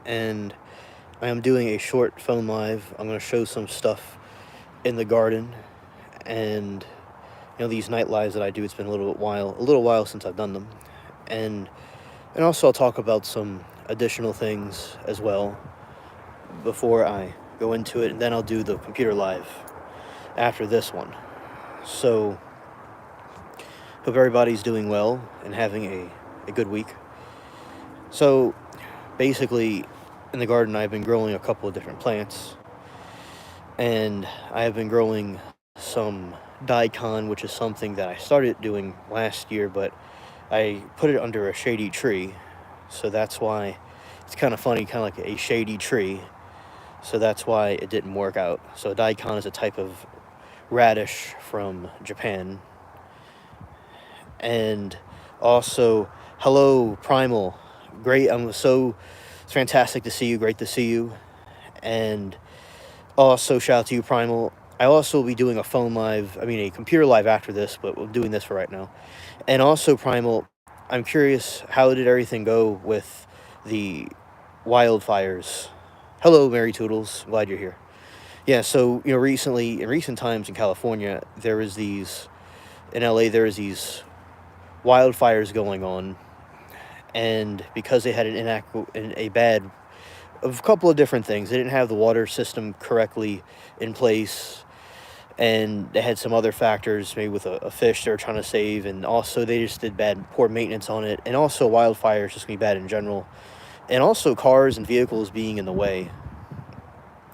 and I am doing a short phone live. I'm going to show some stuff in the garden, and these night lives that I do. It's been a little while since I've done them, and also I'll talk about some additional things as well before I go into it, and then I'll do the computer live after this one. So hope everybody's doing well and having a good week. So basically, in the garden, I've been growing a couple of different plants, and I have been growing some daikon, which is something that I started doing last year, but I put it under a shady tree, so that's why it's kind of funny, kind of like a shady tree, so that's why it didn't work out. So daikon is a type of radish from Japan. And also, hello Primal, great, it's fantastic to see you, great to see you. And also, shout out to you, Primal. I also will be doing a computer live after this, but we're doing this for right now. And also, Primal, I'm curious, how did everything go with the wildfires? Hello, Mary Toodles. Glad you're here. Yeah, so, recently, in recent times in California, in LA, there is these wildfires going on. And because they had a couple of different things. They didn't have the water system correctly in place, and they had some other factors, maybe with a fish they were trying to save, and also they just did poor maintenance on it, and also wildfires just gonna be bad in general, and also cars and vehicles being in the way.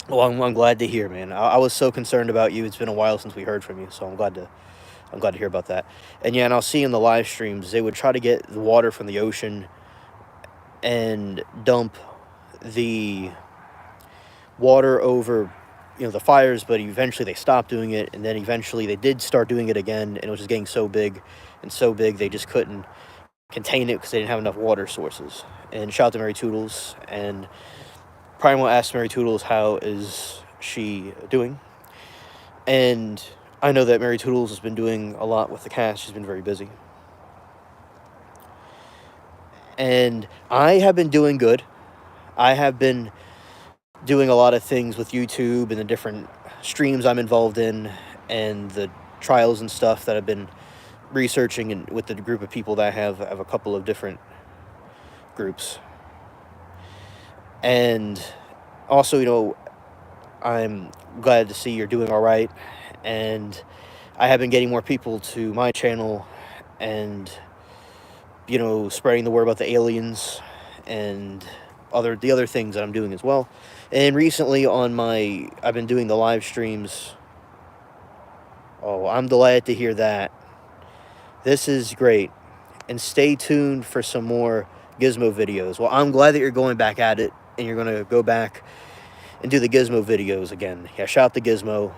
Well, I'm glad to hear, man. I was so concerned about you. It's been a while since we heard from you, so I'm glad to hear about that. And yeah, and I'll see in the live streams they would try to get the water from the ocean and dump the water over the fires, but eventually they stopped doing it, and then eventually they did start doing it again, and it was just getting so big they just couldn't contain it because they didn't have enough water sources. And shout out to Mary Toodles, and Primal asked Mary Toodles how is she doing, and I know that Mary Toodles has been doing a lot with the cast. She's been very busy, and I have been doing good. I have been doing a lot of things with YouTube and the different streams I'm involved in, and the trials and stuff that I've been researching, and with the group of people that I have a couple of different groups. And also, I'm glad to see you're doing all right, and I have been getting more people to my channel, and spreading the word about the aliens and the other things that I'm doing as well. And recently I've been doing the live streams. Oh, I'm delighted to hear that. This is great. And stay tuned for some more Gizmo videos. Well, I'm glad that you're going back at it, and you're going to go back and do the Gizmo videos again. Yeah, shout out to Gizmo.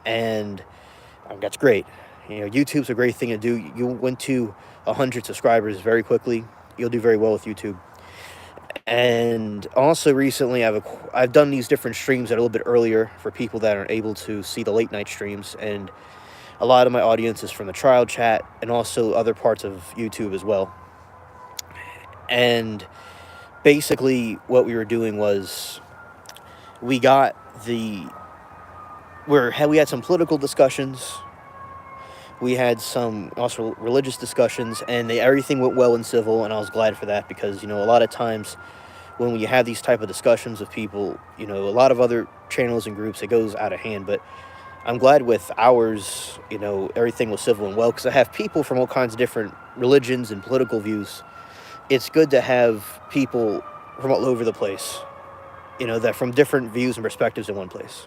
And that's great. YouTube's a great thing to do. You went to 100 subscribers very quickly. You'll do very well with YouTube. And also recently I've done these different streams that are a little bit earlier for people that aren't able to see the late night streams, and a lot of my audience is from the trial chat and also other parts of YouTube as well. And basically what we were doing was we had some political discussions, we had some also religious discussions, and everything went well and civil, and I was glad for that, because a lot of times when you have these type of discussions with people, a lot of other channels and groups, it goes out of hand. But I'm glad with ours, everything was civil and well, because I have people from all kinds of different religions and political views. It's good to have people from all over the place, that from different views and perspectives in one place.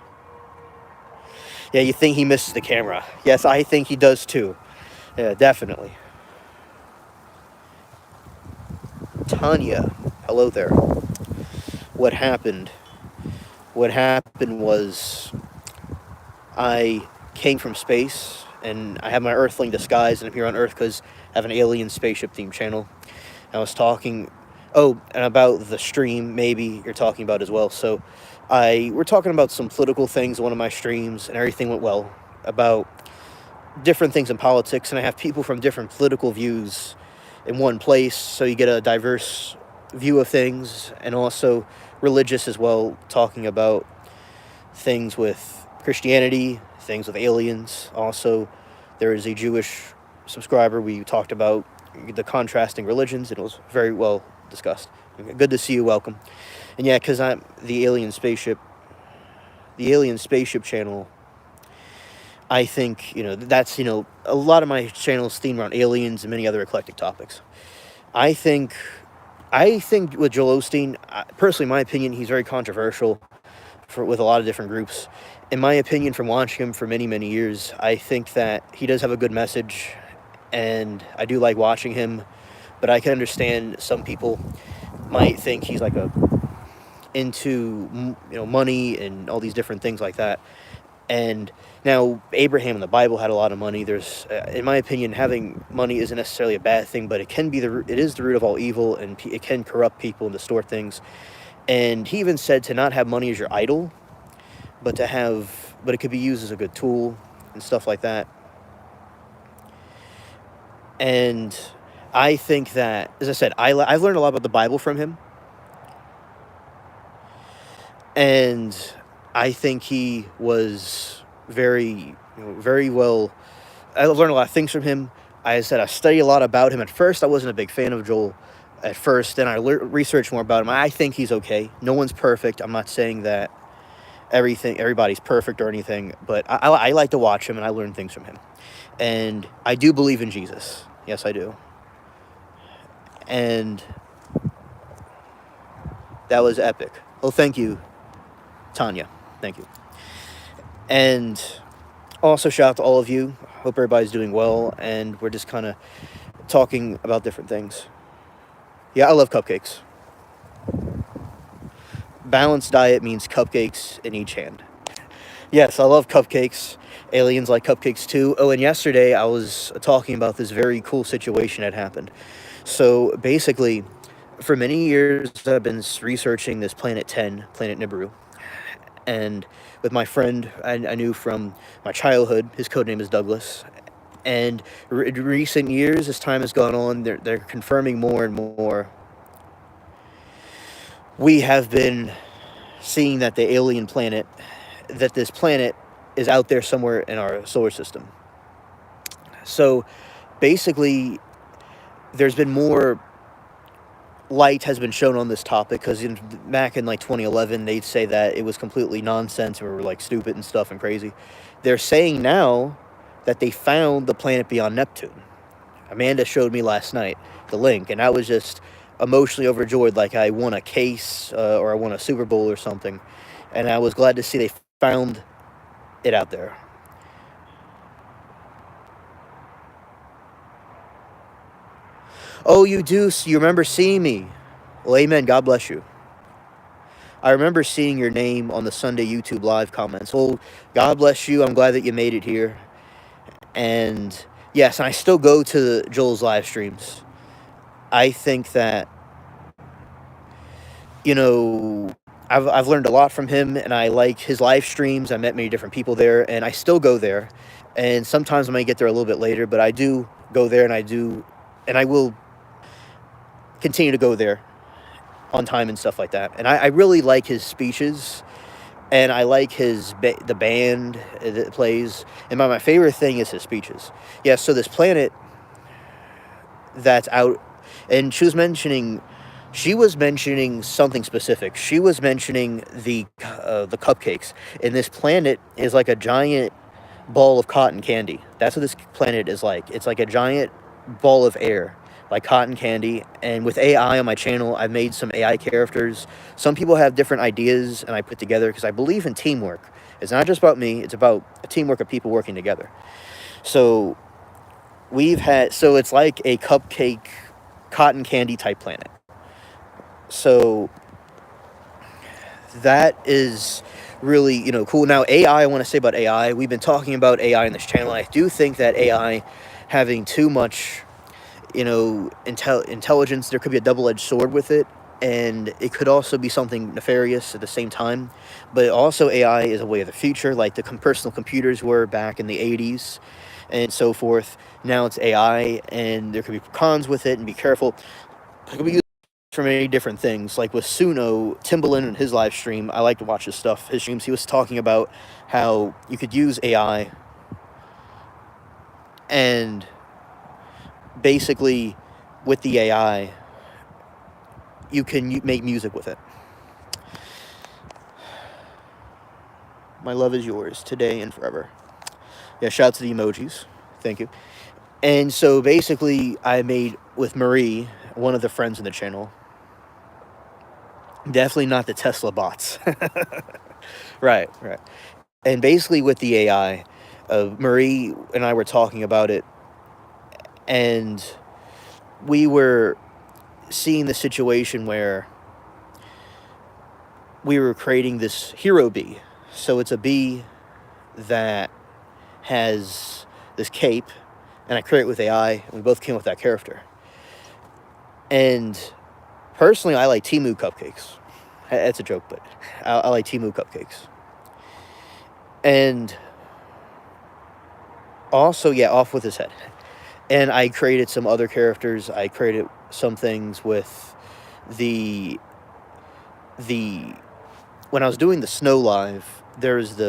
Yeah, you think he misses the camera. Yes, I think he does too. Yeah, definitely. Tanya, hello there. What happened was I came from space, and I have my Earthling disguise, and I'm here on Earth because I have an alien spaceship themed channel. I was talking, and about the stream, maybe you're talking about as well. So we're talking about some political things in one of my streams, and everything went well, about different things in politics, and I have people from different political views in one place, so you get a diverse view of things, and also religious as well, talking about things with Christianity, things with aliens. Also, there is a Jewish subscriber. We talked about the contrasting religions. It was very well discussed. Good to see you. Welcome. And yeah, because I'm the alien spaceship channel. I think that's a lot of my channels themed around aliens and many other eclectic topics. I think with Joel Osteen, personally, in my opinion, he's very controversial with a lot of different groups. In my opinion, from watching him for many, many years, I think that he does have a good message, and I do like watching him. But I can understand some people might think he's like into money and all these different things like that. And now Abraham in the Bible had a lot of money. There's, in my opinion, having money isn't necessarily a bad thing, but it is the root of all evil, and it can corrupt people and distort things. And he even said to not have money as your idol, but it could be used as a good tool and stuff like that. And I think that, as I said, I've learned a lot about the Bible from him. And I think he was very, very well. I learned a lot of things from him. I said I studied a lot about him. At first, I wasn't a big fan of Joel. At first, then I researched more about him. I think he's okay. No one's perfect. I'm not saying that everybody's perfect or anything, but I like to watch him, and I learn things from him. And I do believe in Jesus. Yes, I do. And that was epic. Oh, thank you, Tanya. Thank you. And also shout out to all of you. Hope everybody's doing well, and we're just kind of talking about different things. Yeah, I love cupcakes. Balanced diet means cupcakes in each hand. Yes, I love cupcakes. Aliens like cupcakes too. Oh, and yesterday I was talking about this very cool situation that happened. So basically, for many years I've been researching this Planet 10, Planet Nibiru. And with my friend I knew from my childhood, his code name is Douglas. And in recent years, as time has gone on, they're confirming more and more. We have been seeing that this planet is out there somewhere in our solar system. So basically, there's been more light has been shown on this topic, because back in like 2011, they'd say that it was completely nonsense, and we were like stupid and stuff and crazy. They're saying now that they found the planet beyond Neptune. Amanda showed me last night the link, and I was just emotionally overjoyed, like I won a case or I won a Super Bowl or something. And I was glad to see they found it out there. Oh, you do? So you remember seeing me? Well, amen. God bless you. I remember seeing your name on the Sunday YouTube live comments. Well, God bless you. I'm glad that you made it here. And yes, and I still go to Joel's live streams. I think that, I've learned a lot from him, and I like his live streams. I met many different people there, and I still go there. And sometimes I might get there a little bit later, but I do go there, and I will continue to go there on time and stuff like that. And I really like his speeches, and I like the band that plays. And my favorite thing is his speeches. Yeah, so this planet that's out, and she was mentioning something specific. She was mentioning the cupcakes. And this planet is like a giant ball of cotton candy. That's what this planet is like. It's like a giant ball of air, like cotton candy. And with AI on my channel, I've made some AI characters. Some people have different ideas, and I put together, because I believe in teamwork. It's not just about me. It's about a teamwork of people working together. So it's like a cupcake, cotton candy type planet. So that is really, cool. Now, AI, I want to say about AI, we've been talking about AI in this channel. I do think that AI having too much, intelligence, there could be a double-edged sword with it, and it could also be something nefarious at the same time. But also, AI is a way of the future, like the personal computers were back in the 80s and so forth. Now it's AI, and there could be cons with it, and be careful. It could be for many different things. Like with Suno, Timbaland and his live stream, I like to watch his stuff, his streams. He was talking about how you could use AI and basically with the AI, you can make music with it. My love is yours today and forever. Yeah, shout out to the emojis. Thank you. And so basically, I made with Marie, one of the friends in the channel. Definitely not the Tesla bots. Right. And basically, with the AI, Marie and I were talking about it, and we were seeing the situation where we were creating this hero bee. So it's a bee that has this cape, and I create it with AI, and we both came up with that character. And personally, I like Temu cupcakes. That's a joke, but I like Temu cupcakes. And also, yeah, off with his head. And I created some other characters. I created some things with the when I was doing the Snow Live, there's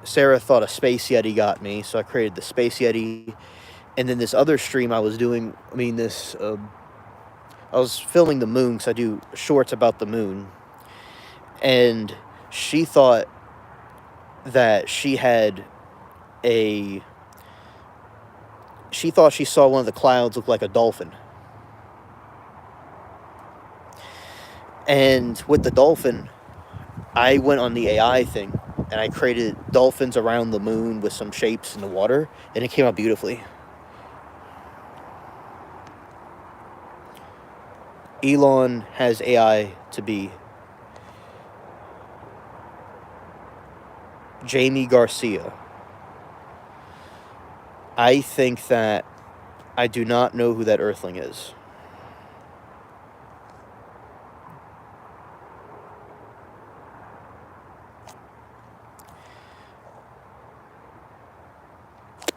Sarah thought a Space Yeti got me, so I created the Space Yeti. And then this other stream I was doing, I was filming the moon, because I do shorts about the moon. And she thought that she thought she saw one of the clouds look like a dolphin. And with the dolphin, I went on the AI thing, and I created dolphins around the moon with some shapes in the water, and it came out beautifully. Elon has AI to be Jamie Garcia. I think that I do not know who that Earthling is.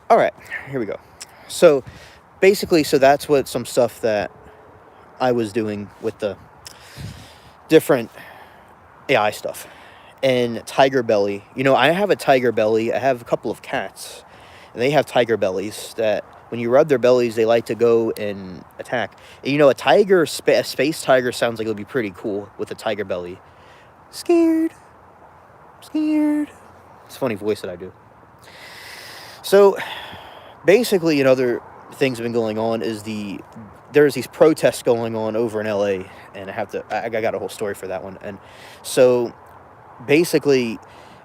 All right, here we go. So basically, that's what some stuff that I was doing with the different AI stuff. And tiger belly. I have a tiger belly. I have a couple of cats, and they have tiger bellies that when you rub their bellies, they like to go and attack. And, a tiger, a space tiger sounds like it would be pretty cool with a tiger belly. Scared. It's a funny voice that I do. So basically, other things have been going on is there's these protests going on over in LA, and I got a whole story for that one. And so basically,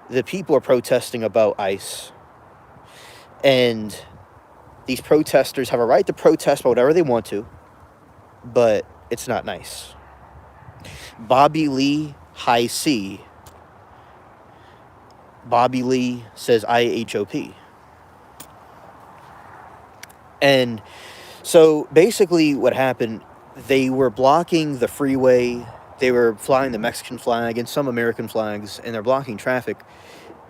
the people are protesting about ICE, and these protesters have a right to protest about whatever they want to, but it's not nice. Bobby Lee, high C. Bobby Lee says IHOP. And so basically what happened, they were blocking the freeway, they were flying the Mexican flag and some American flags, and they're blocking traffic.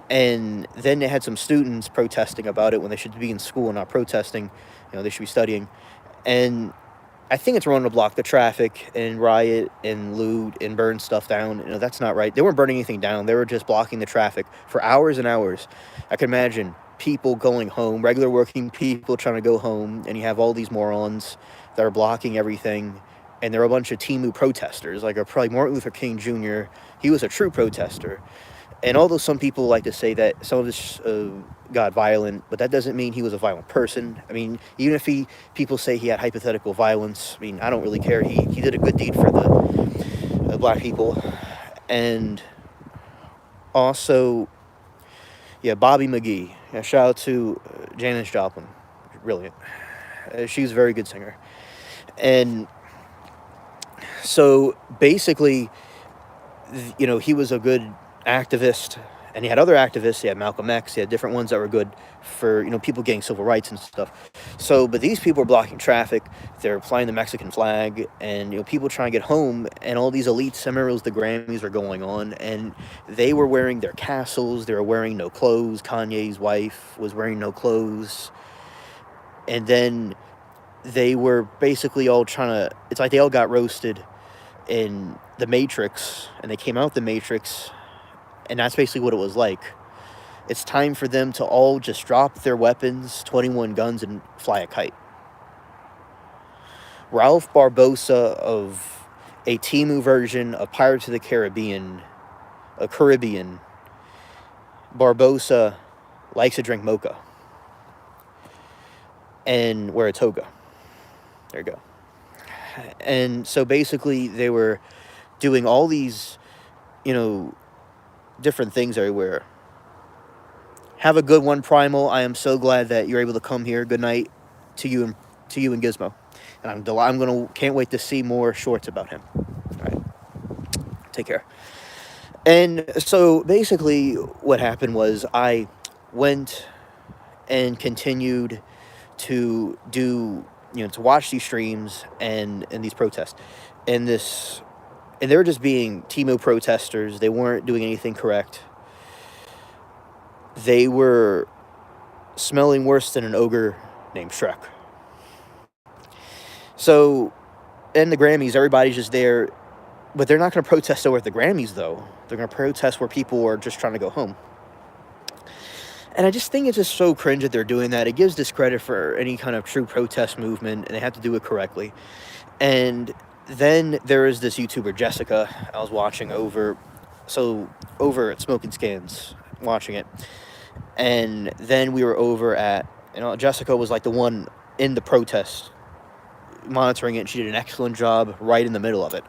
And then they had some students protesting about it when they should be in school and not protesting. They should be studying. And I think it's wrong to block the traffic and riot and loot and burn stuff down. That's not right. They weren't burning anything down. They were just blocking the traffic for hours and hours. I can imagine people going home, regular working people trying to go home, and you have all these morons that are blocking everything. And there are a bunch of Temu protesters, like probably Martin Luther King Jr. He was a true protester. And although some people like to say that some of this got violent, but that doesn't mean he was a violent person. Even if people say he had hypothetical violence, I don't really care. He did a good deed for the black people. And also, yeah, Bobby McGee. Yeah, shout out to Janis Joplin. Brilliant. She's a very good singer. And so basically, he was a good activist, and he had other activists. He had Malcolm X. He had different ones that were good for people getting civil rights and stuff. So, but these people were blocking traffic. They're flying the Mexican flag, and people trying to get home. And all these elites, I remember it was the Grammys were going on, and they were wearing their castles. They were wearing no clothes. Kanye's wife was wearing no clothes, and then they were basically all trying to. It's like they all got roasted. in the Matrix, and they came out the Matrix, and that's basically what it was like. It's time for them to all just drop their weapons, 21 guns, and fly a kite. Ralph Barbosa of a Temu version of Pirates of the Caribbean, Barbosa likes to drink mocha and wear a toga. There you go. And so basically they were doing all these, different things everywhere. Have a good one, Primal. I am so glad that you're able to come here. Good night to you and Gizmo. And can't wait to see more shorts about him. All right. Take care. And so basically what happened was I went and continued to do, to watch these streams and these protests. And they were just being Timo protesters. They weren't doing anything correct. They were smelling worse than an ogre named Shrek. So, in the Grammys, everybody's just there, but they're not going to protest over at the Grammys, though. They're going to protest where people are just trying to go home. And I just think it's just so cringe that they're doing that. It gives discredit for any kind of true protest movement, and they have to do it correctly. And then there is this YouTuber, Jessica, I was watching over at Smoking Scans, watching it. And then we were over at, Jessica was like the one in the protest, monitoring it, and she did an excellent job right in the middle of it.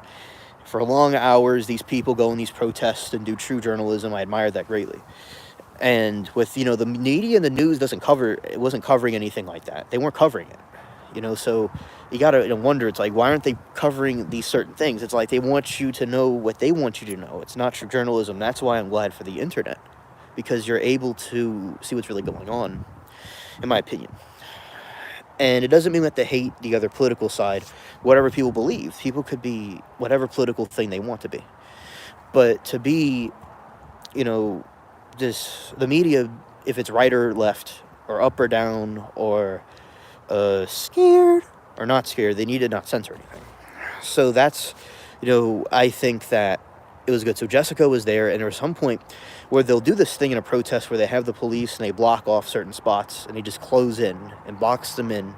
For long hours, these people go in these protests and do true journalism. I admire that greatly. And with, the media and the news wasn't covering anything like that. They weren't covering it, so you gotta wonder, it's like, why aren't they covering these certain things? It's like they want you to know what they want you to know. It's not true journalism. That's why I'm glad for the internet, because you're able to see what's really going on, in my opinion. And it doesn't mean that they hate the other political side, whatever people believe. People could be whatever political thing they want to be. But to be, the media, if it's right or left, or up or down, or scared or not scared, they need to not censor anything. So that's, I think that it was good. So Jessica was there, and there was some point where they'll do this thing in a protest where they have the police and they block off certain spots and they just close in and box them in,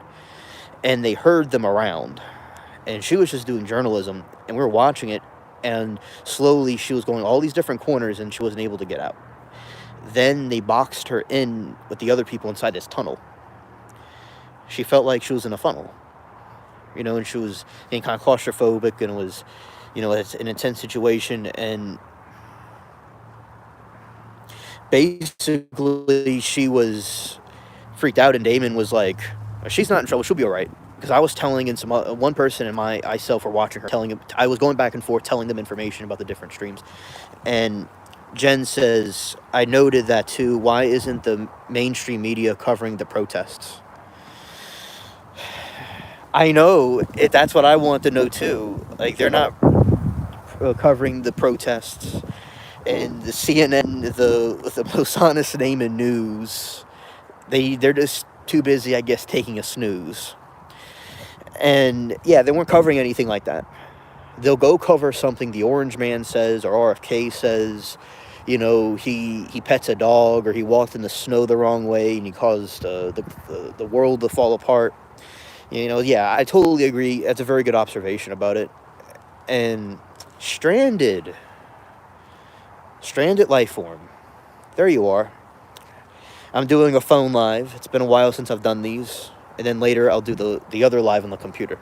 and they herd them around. And she was just doing journalism, and we were watching it, and slowly she was going all these different corners and she wasn't able to get out. Then they boxed her in with the other people inside this tunnel. She felt like she was in a funnel, and she was getting kind of claustrophobic, and it was, it's an intense situation. And basically she was freaked out, and Damon was like, she's not in trouble, she'll be all right. Because I was telling, and one person and myself were watching her, I was going back and forth telling them information about the different streams. And Jen says, I noted that too. Why isn't the mainstream media covering the protests? I know, that's what I want to know too. Like, they're not covering the protests. And the CNN, the most honest name in news, they're just too busy, I guess, taking a snooze. And yeah, they weren't covering anything like that. They'll go cover something the Orange Man says, or RFK says, he pets a dog, or he walked in the snow the wrong way and he caused the world to fall apart. Yeah, I totally agree. That's a very good observation about it. And stranded life form. There you are. I'm doing a phone live. It's been a while since I've done these. And then later I'll do the other live on the computer.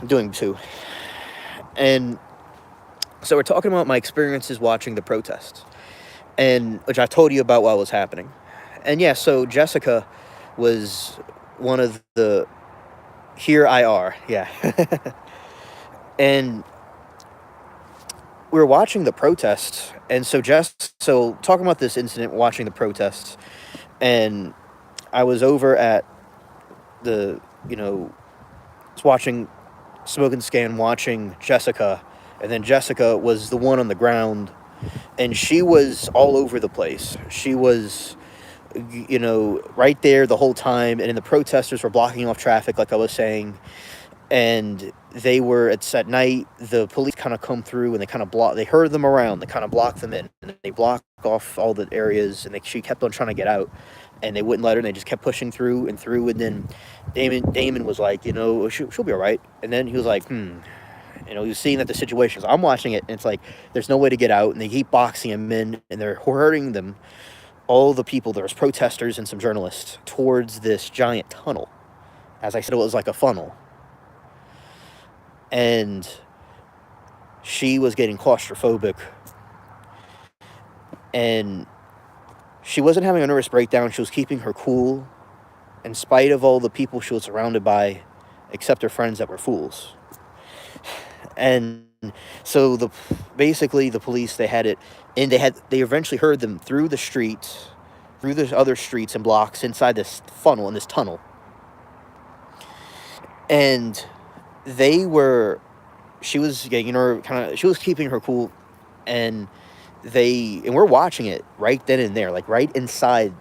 I'm doing two. And so we're talking about my experiences watching the protests, and which I told you about while it was happening. And yeah, so Jessica was one of the here I are, yeah. And we were watching the protests, and so talking about this incident, watching the protests, and I was over at the, watching Smoke and Scan, watching Jessica, and then Jessica was the one on the ground, and she was all over the place. She was, right there the whole time, and then the protesters were blocking off traffic, like I was saying, and it's at night, the police kind of come through and they kind of they herd them around, they kind of block them in, and they block off all the areas, and she kept on trying to get out, and they wouldn't let her, and they just kept pushing through and through, and then Damon was like, she'll be all right, and then he was like, he was seeing that the situation, so I'm watching it, and it's like, there's no way to get out, and they keep boxing him in, and they're herding them, all the people, there's protesters and some journalists, towards this giant tunnel. As I said, it was like a funnel. And she was getting claustrophobic. And she wasn't having a nervous breakdown. She was keeping her cool in spite of all the people she was surrounded by, except her friends that were fools. And so basically the police, they had it, and they eventually heard them through the streets, through the other streets and blocks inside this funnel, in this tunnel. And she was getting her she was keeping her cool, and we're watching it right then and there, like right inside.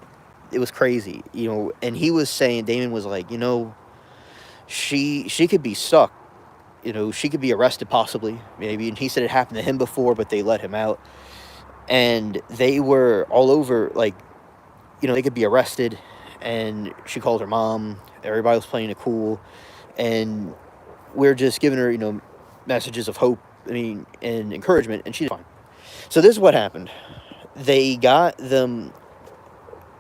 It was crazy, and he was saying, Damon was like, she could be stuck, she could be arrested possibly, maybe, and he said it happened to him before, but they let him out, and they were all over, like, they could be arrested, and she called her mom, everybody was playing it cool, and we're just giving her, messages of hope, and encouragement, and she's fine. So this is what happened. They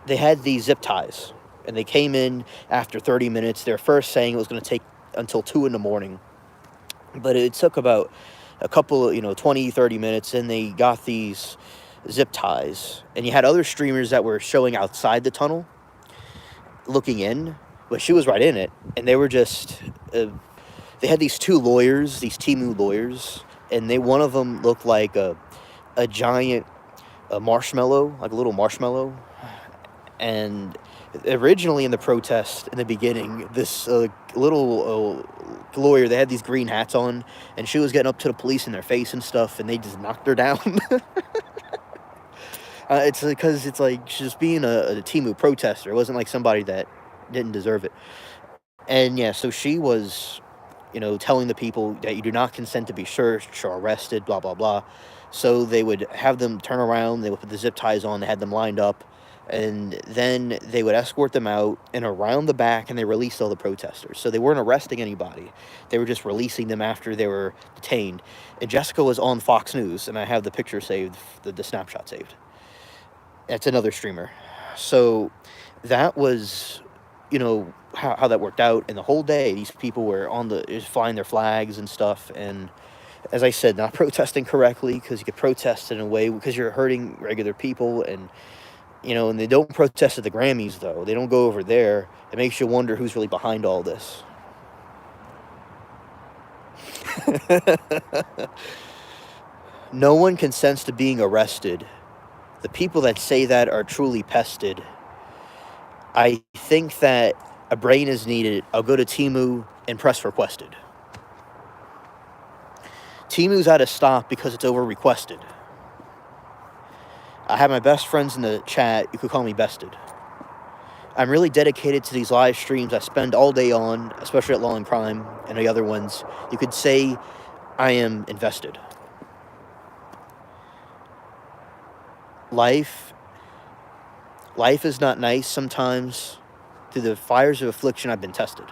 had these zip ties, and they came in after 30 minutes. They're first saying it was going to take until 2 in the morning, but it took about a couple of, 20, 30 minutes, and they got these zip ties, and you had other streamers that were showing outside the tunnel, looking in, but she was right in it, and they were just, they had these two lawyers, these Temu lawyers, and one of them looked like a giant marshmallow, like a little marshmallow. And originally in the protest, in the beginning, this little lawyer, they had these green hats on, and she was getting up to the police in their face and stuff, and they just knocked her down. It's because it's like she's being a Temu protester. It wasn't like somebody that didn't deserve it. And yeah, so she was, telling the people that you do not consent to be searched or arrested, blah, blah, blah. So they would have them turn around, they would put the zip ties on, they had them lined up, and then they would escort them out and around the back, and they released all the protesters. So they weren't arresting anybody. They were just releasing them after they were detained. And Jessica was on Fox News, and I have the picture saved, the snapshot saved. That's another streamer. So that was, how that worked out. And the whole day, these people were flying their flags and stuff. And as I said, not protesting correctly, because you could protest in a way because you're hurting regular people. And, and they don't protest at the Grammys, though. They don't go over there. It makes you wonder who's really behind all this. No one consents to being arrested. The people that say that are truly pested. I think that a brain is needed. I'll go to Temu and press requested. Temu's at a stop because it's over requested. I have my best friends in the chat. You could call me bested. I'm really dedicated to these live streams I spend all day on, especially at Law and Crime and the other ones. You could say I am invested. Life is not nice sometimes. Through the fires of affliction, I've been tested.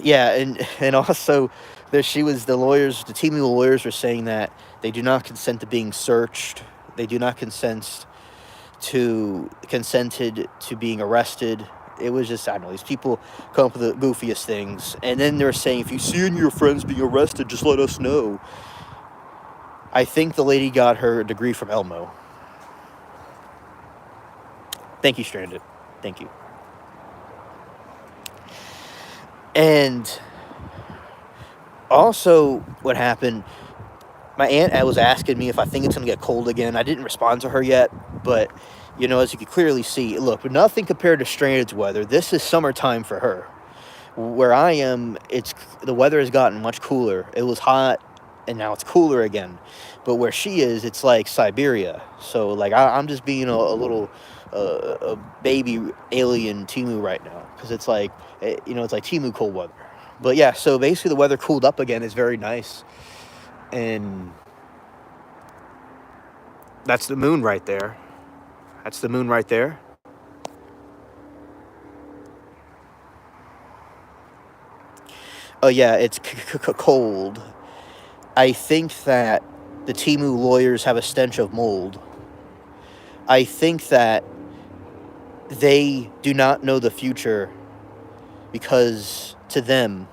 Yeah, and also, the Temu lawyers were saying that they do not consent to being searched. They do not consented to being arrested. It was just, I don't know, these people come up with the goofiest things. And then they're saying, if you see any of your friends being arrested, just let us know. I think the lady got her degree from Elmo. Thank you, Stranded. Thank you. And also, what happened, my aunt was asking me if I think it's going to get cold again. I didn't respond to her yet, but, as you can clearly see, look, nothing compared to Stranded's weather. This is summertime for her. Where I am, the weather has gotten much cooler. It was hot, and now it's cooler again. But where she is, it's like Siberia. So, like, I'm just being a little a baby alien Timu right now, because it's like, it's like Timu cold weather. But yeah, so basically the weather cooled up again. It's very nice, and that's the moon right there. That's the moon right there. Oh yeah, it's cold. I think that the Timu lawyers have a stench of mold. I think that they do not know the future, because to them,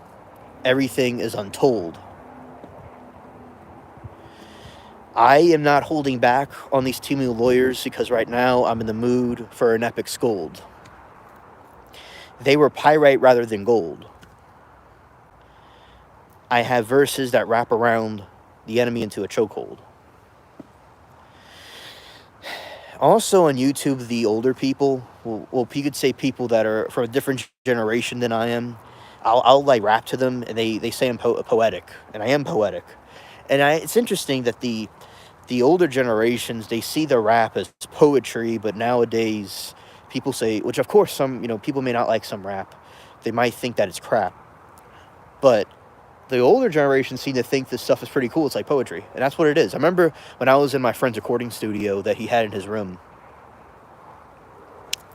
everything is untold. I am not holding back on these Timu lawyers, because right now I'm in the mood for an epic scold. They were pyrite rather than gold. I have verses that wrap around the enemy into a chokehold. Also on YouTube, the older people, well, you could say people that are from a different generation than I am, I'll like rap to them, and they say I'm poetic, and I am poetic. And it's interesting that the older generations, they see the rap as poetry, but nowadays people say, which of course some, people may not like some rap. They might think that it's crap. But the older generation seem to think this stuff is pretty cool. It's like poetry, and that's what it is. I remember when I was in my friend's recording studio that he had in his room.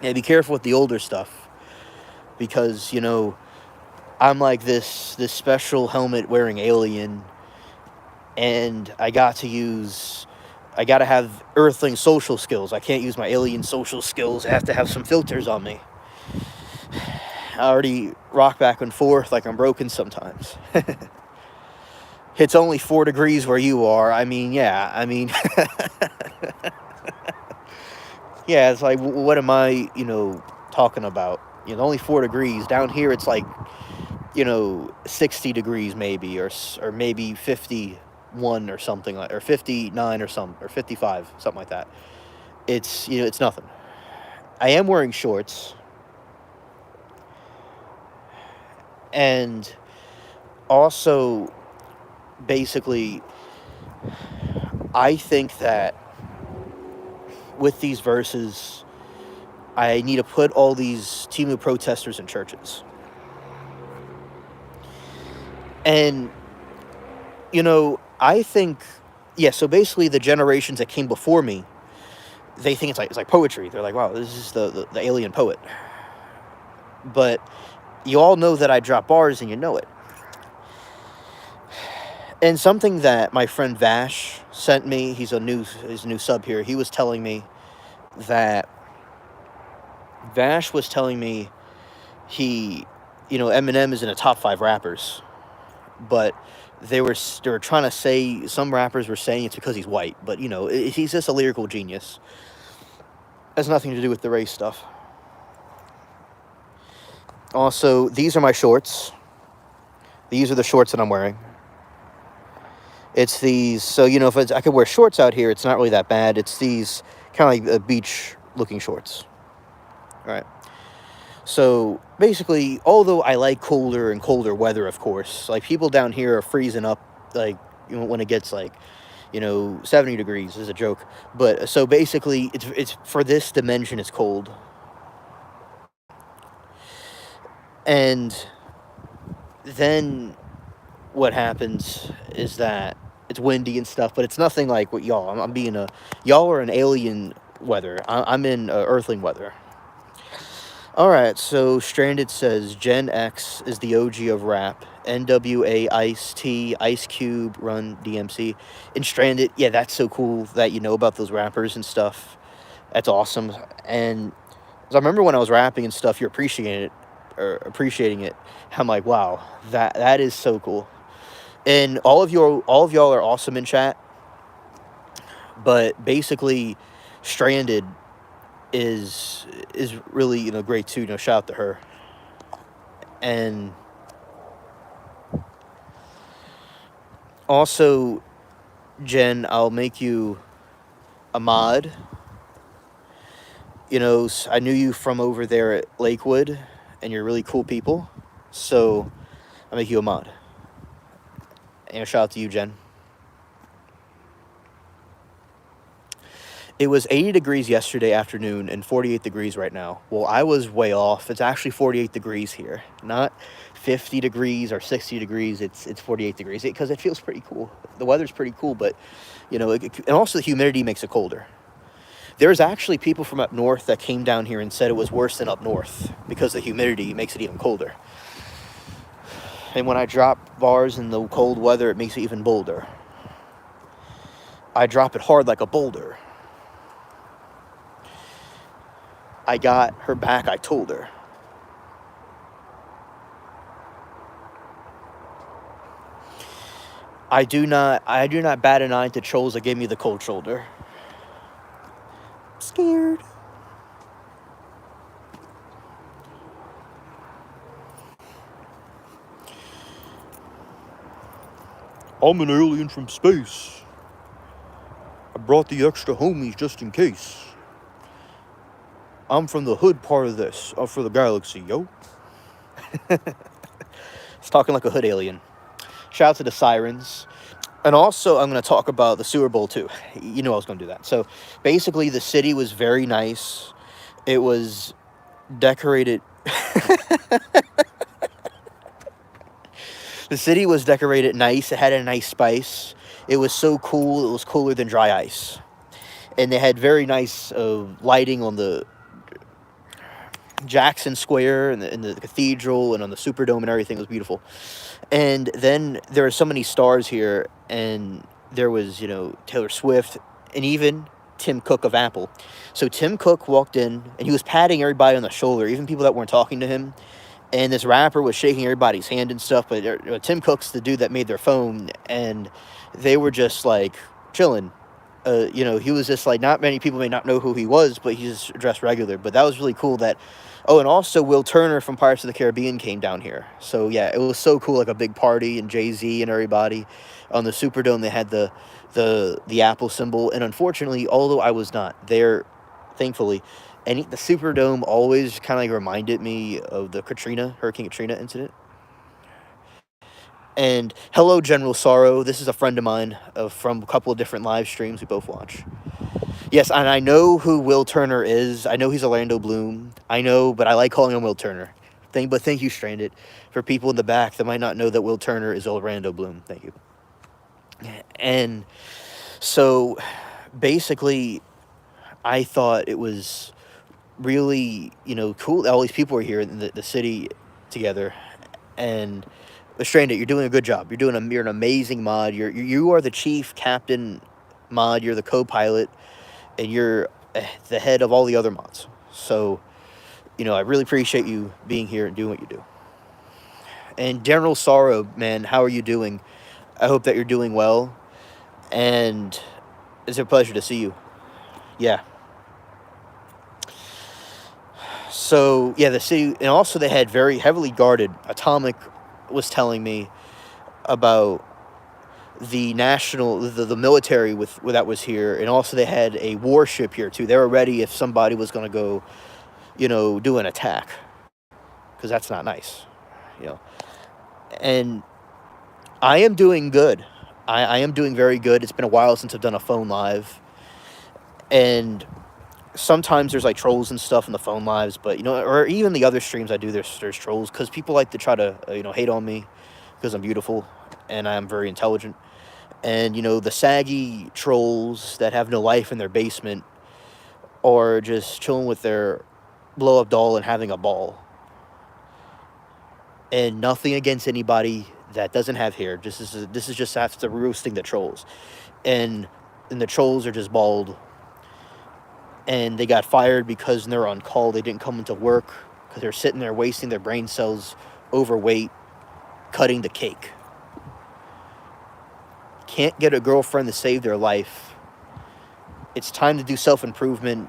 Yeah, be careful with the older stuff, because I'm like this special helmet wearing alien, and I got to have earthling social skills. I can't use my alien social skills. I have to have some filters on me. I already rock back and forth like I'm broken sometimes. It's only 4 degrees where you are. Yeah, yeah, it's like, what am I, talking about? Only 4 degrees. Down here, it's like, 60 degrees maybe, or maybe 51 or something, or 59 or 55, something like that. It's, it's nothing. I am wearing shorts. And also, basically, I think that with these verses, I need to put all these Timu protesters in churches. And, I think, so basically the generations that came before me, they think it's like poetry. They're like, wow, this is the alien poet. But you all know that I drop bars, and you know it. And something that my friend Vash sent me, he's a new sub here, he was telling me that Vash was telling me Eminem is in the top 5 rappers, but they were trying to say, some rappers were saying it's because he's white, but he's just a lyrical genius. It has nothing to do with the race stuff. Also, these are my shorts. These are the shorts that I'm wearing. It's these, so if I could wear shorts out here, it's not really that bad. It's these kind of like beach looking shorts. All right. So basically, although I like colder and colder weather, of course, like people down here are freezing up, like when it gets like 70 degrees is a joke. But so basically, it's for this dimension, it's cold. And then what happens is that it's windy and stuff, but it's nothing like what y'all. Y'all are in alien weather. I'm in earthling weather. All right, so Stranded says Gen X is the OG of rap. NWA, Ice-T, Ice Cube, Run DMC. And Stranded, yeah, that's so cool that you know about those rappers and stuff. That's awesome. And I remember when I was rapping and stuff, you're appreciating it. I'm like, wow, that is so cool. And all of y'all are awesome in chat. But basically, Stranded is really great too. Shout out to her. And also, Jen, I'll make you a mod. I knew you from over there at Lakewood, and you're really cool people. So I'll make you a mod. And shout out to you, Jen. It was 80 degrees yesterday afternoon and 48 degrees right now. Well, I was way off. It's actually 48 degrees here, not 50 degrees or 60 degrees. It's 48 degrees because it feels pretty cool. The weather's pretty cool, but and also the humidity makes it colder. There's actually people from up north that came down here and said it was worse than up north because the humidity makes it even colder. And when I drop bars in the cold weather, it makes it even bolder. I drop it hard like a boulder. I got her back, I told her. I do not bat an eye to trolls that give me the cold shoulder. I'm scared. I'm an alien from space. I brought the extra homies just in case. I'm from the hood part of this, for the galaxy, yo. It's talking like a hood alien. Shout out to the sirens. And also, I'm going to talk about the Super Bowl, too. You know I was going to do that. So, basically, the city was very nice. It was decorated... The city was decorated nice. It had a nice spice. It was so cool. It was cooler than dry ice. And they had very nice lighting on the Jackson Square and the cathedral and on the Superdome and everything. It was beautiful. And then there are so many stars here, and there was, Taylor Swift and even Tim Cook of Apple. So Tim Cook walked in, and he was patting everybody on the shoulder, even people that weren't talking to him. And this rapper was shaking everybody's hand and stuff, but Tim Cook's the dude that made their phone, and they were just, like, chilling. He was just, like, not many people may not know who he was, but he's dressed regular. But that was really cool that... Oh, and also Will Turner from Pirates of the Caribbean came down here. So, yeah, it was so cool, like a big party, and Jay-Z and everybody. On the Superdome, they had the Apple symbol. And unfortunately, although I was not there, thankfully, and the Superdome always kind of like reminded me of the Hurricane Katrina incident. And hello, General Sorrow. This is a friend of mine from a couple of different live streams we both watch. Yes, and I know who Will Turner is. I know he's Orlando Bloom. I know, but I like calling him Will Turner. But thank you, Stranded. For people in the back that might not know that Will Turner is Orlando Bloom. Thank you. And so, basically, I thought it was really, cool. All these people are here in the city together. And Stranded, you're doing a good job. You're an amazing mod. You are the chief captain mod. You're the co-pilot. And you're the head of all the other mods. So, I really appreciate you being here and doing what you do. And General Sorrow, man, how are you doing? I hope that you're doing well. And it's a pleasure to see you. Yeah. So, yeah, the city... And also they had very heavily guarded... Atomic was telling me about... the military that was here, and also they had a warship here too. They were ready if somebody was going to go, do an attack, because that's not nice, And I am doing good. I am doing very good. It's been a while since I've done a phone live, and sometimes there's like trolls and stuff in the phone lives, but or even the other streams I do, there's trolls because people like to try to hate on me because I'm beautiful and I'm very intelligent. And, the saggy trolls that have no life in their basement are just chilling with their blow-up doll and having a ball. And nothing against anybody that doesn't have hair. This is just after roasting the trolls. And the trolls are just bald. And they got fired because they're on call. They didn't come into work because they're sitting there wasting their brain cells, overweight, cutting the cake. Can't get a girlfriend to save their life. It's time to do self-improvement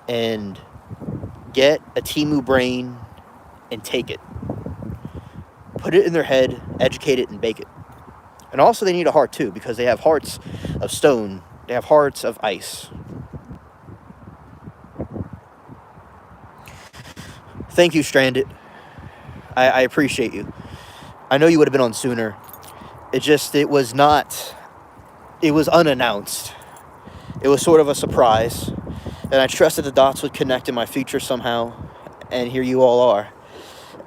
and get a Temu brain and take it. Put it in their head, educate it, and bake it. And also they need a heart too, because they have hearts of stone. They have hearts of ice. Thank you, Stranded. I appreciate you. I know you would have been on sooner. It was unannounced. It was sort of a surprise, and I trusted the dots would connect in my future somehow, and here you all are.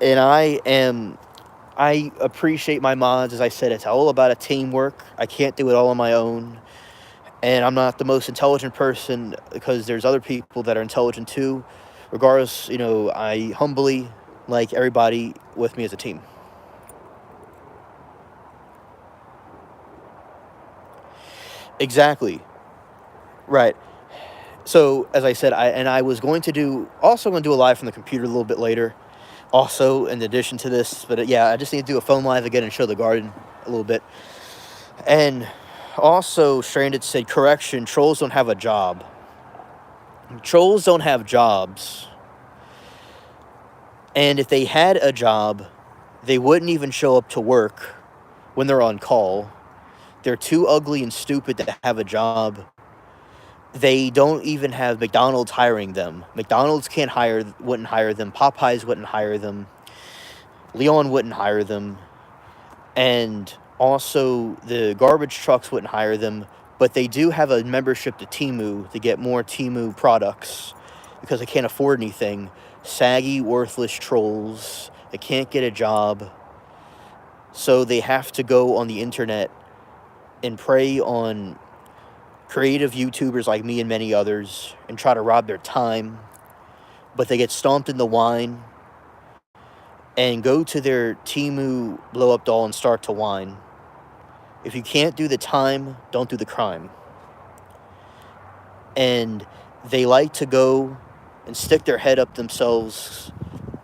And I appreciate my mods. As I said, it's all about a teamwork. I can't do it all on my own, and I'm not the most intelligent person because there's other people that are intelligent too. Regardless, I humbly like everybody with me as a team. Exactly. Right. So as I said, I was going to do a live from the computer a little bit later. Also, in addition to this, but yeah, I just need to do a phone live again and show the garden a little bit. And also, Stranded said, correction, trolls don't have a job. Trolls don't have jobs. And if they had a job, they wouldn't even show up to work when they're on call. They're too ugly and stupid to have a job. They don't even have McDonald's hiring them. McDonald's wouldn't hire them. Popeyes wouldn't hire them. Leon wouldn't hire them. And also the garbage trucks wouldn't hire them. But they do have a membership to Temu to get more Temu products because they can't afford anything. Saggy, worthless trolls. They can't get a job. So they have to go on the internet and prey on creative YouTubers like me and many others and try to rob their time. But they get stomped in the wine and go to their Temu blow up doll and start to whine. If you can't do the time, don't do the crime. And they like to go and stick their head up themselves,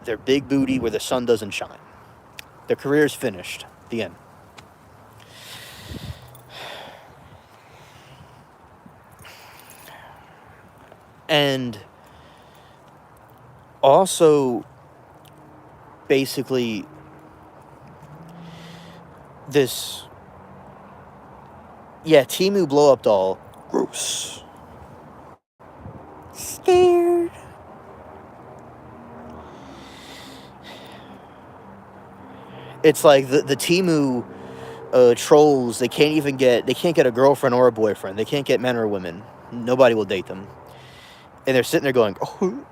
their big booty where the sun doesn't shine. Their career's finished. The end. And also, basically, Temu blow up doll. Gross. Scared. It's like the Temu trolls. They can't get a girlfriend or a boyfriend. They can't get men or women. Nobody will date them. And they're sitting there going, "Oh,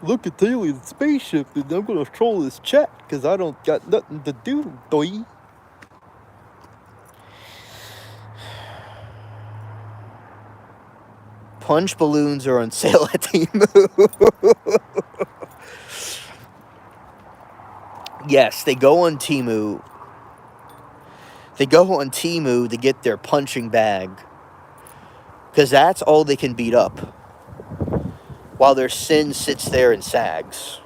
look at the alien spaceship, and I'm gonna troll this chat because I don't got nothing to do, doy." Punch balloons are on sale at Temu. Yes, they go on Temu. They go on Temu to get their punching bag because that's all they can beat up while their sin sits there and sags.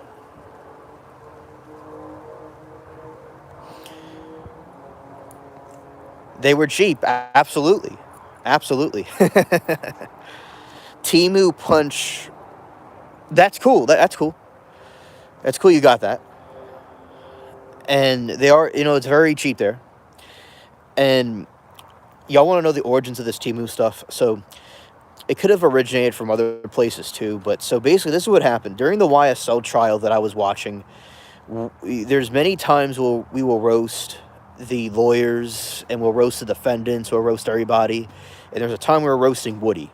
They were cheap, absolutely. Temu punch. That's cool. That's cool. That's cool. You got that. And they are, it's very cheap there. And y'all want to know the origins of this Temu stuff? So it could have originated from other places too. But so basically, this is what happened during the YSL trial that I was watching. There's many times we will roast the lawyers and we'll roast the defendants, we'll roast everybody. And there's a time we were roasting Woody,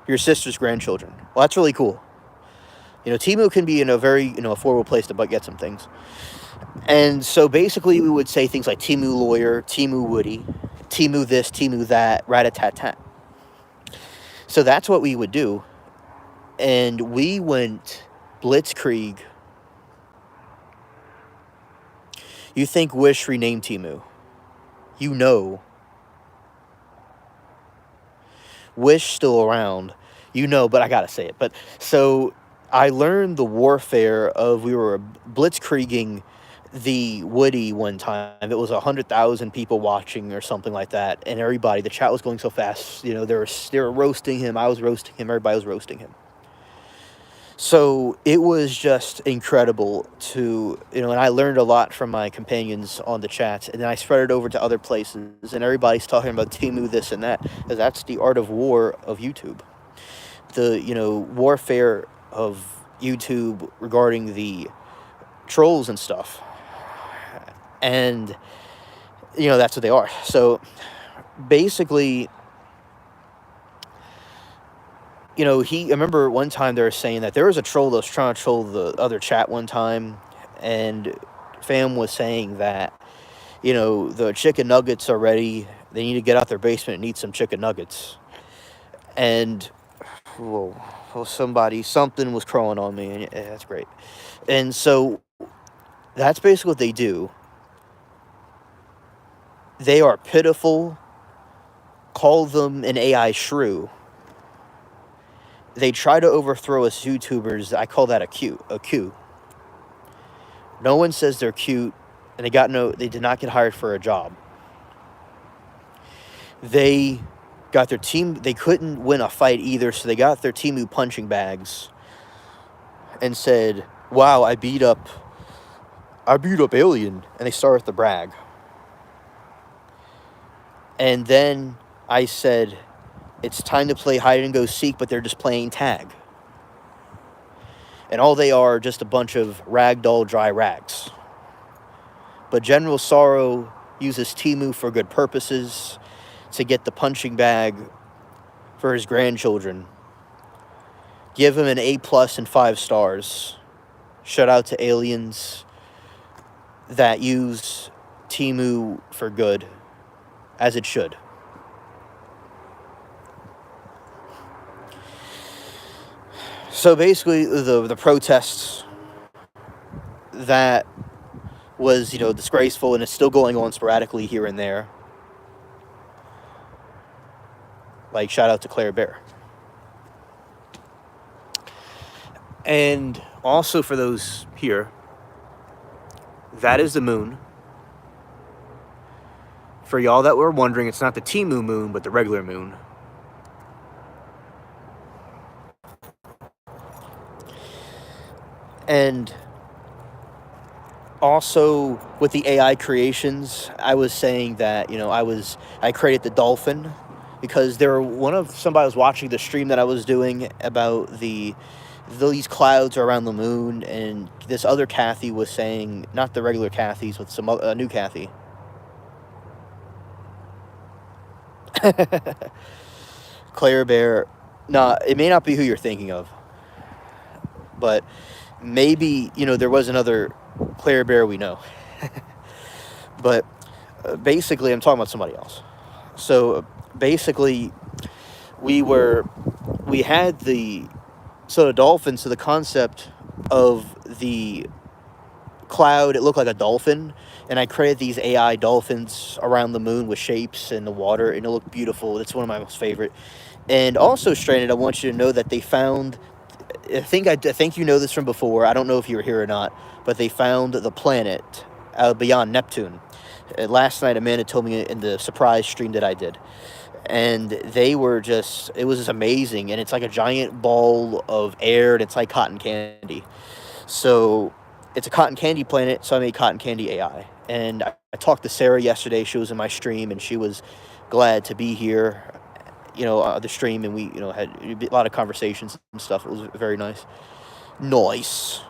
your sister's grandchildren. Well, that's really cool. Temu can be in a very, affordable place to get some things. And so basically we would say things like Temu lawyer, Temu Woody, Temu this, Temu that, rat-a-tat-tat. So that's what we would do. And we went blitzkrieg. You think Wish renamed Temu. Wish still around. But I gotta say it. But so I learned the warfare of, we were blitzkrieging the Woody one time. It was 100,000 people watching or something like that, and the chat was going so fast. They were roasting him. I was roasting him. Everybody was roasting him. So it was just incredible to, and I learned a lot from my companions on the chats, and then I spread it over to other places, and everybody's talking about Temu this and that, because that's the art of war of YouTube. The, warfare of YouTube regarding the trolls and stuff. And, that's what they are. So basically, I remember one time they were saying that there was a troll that was trying to troll the other chat one time, and fam was saying that, the chicken nuggets are ready. They need to get out their basement and eat some chicken nuggets. And, whoa, something was crawling on me, and yeah, that's great. And so that's basically what they do. They are pitiful. Call them an AI shrew. They try to overthrow us YouTubers. I call that a Q. No one says they're cute, and they did not get hired for a job. They got their team. They couldn't win a fight either, so they got their Temu punching bags and said, "Wow, I beat up Alien," and they started to brag. And then I said, "It's time to play hide and go seek," but they're just playing tag. And all they are just a bunch of ragdoll dry rags. But General Sorrow uses Temu for good purposes, to get the punching bag for his grandchildren. Give him an A+ and 5 stars. Shout out to aliens that use Temu for good, as it should. So basically, the protests, that was, disgraceful, and it's still going on sporadically here and there. Like, shout out to Claire Bear. And also for those here, that is the moon. For y'all that were wondering, it's not the Temu moon, but the regular moon. And also with the AI creations, I was saying that, I created the dolphin because somebody was watching the stream that I was doing about these clouds are around the moon, and this other Kathy was saying, not the regular Kathy's, but some new Kathy. Claire Bear. Nah, it may not be who you're thinking of, but maybe, there was another Claire Bear we know. But basically, I'm talking about somebody else. So basically, we had the dolphin. So the concept of the cloud, it looked like a dolphin, and I created these AI dolphins around the moon with shapes in the water, and it looked beautiful. It's one of my most favorite. And also, Stranded, I want you to know that they found, I think you know this from before, I don't know if you were here or not, but they found the planet beyond Neptune. Last night, Amanda told me in the surprise stream that I did. And it was just amazing. And it's like a giant ball of air, and it's like cotton candy. So it's a cotton candy planet, so I made cotton candy AI. And I talked to Sarah yesterday. She was in my stream, and she was glad to be here, the stream. And we, had a lot of conversations and stuff. It was very nice. Nice.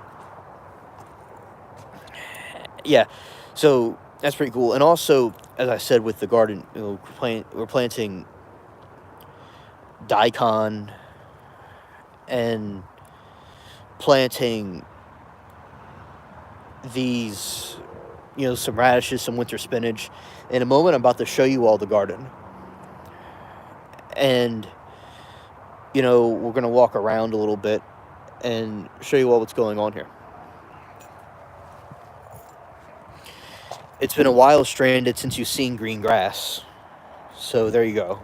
Yeah. So that's pretty cool. And also, as I said, with the garden, we're planting daikon and planting these, some radishes, some winter spinach. In a moment, I'm about to show you all the garden. And, we're going to walk around a little bit and show you all what's going on here. It's been a while, Stranded, since you've seen green grass. So there you go.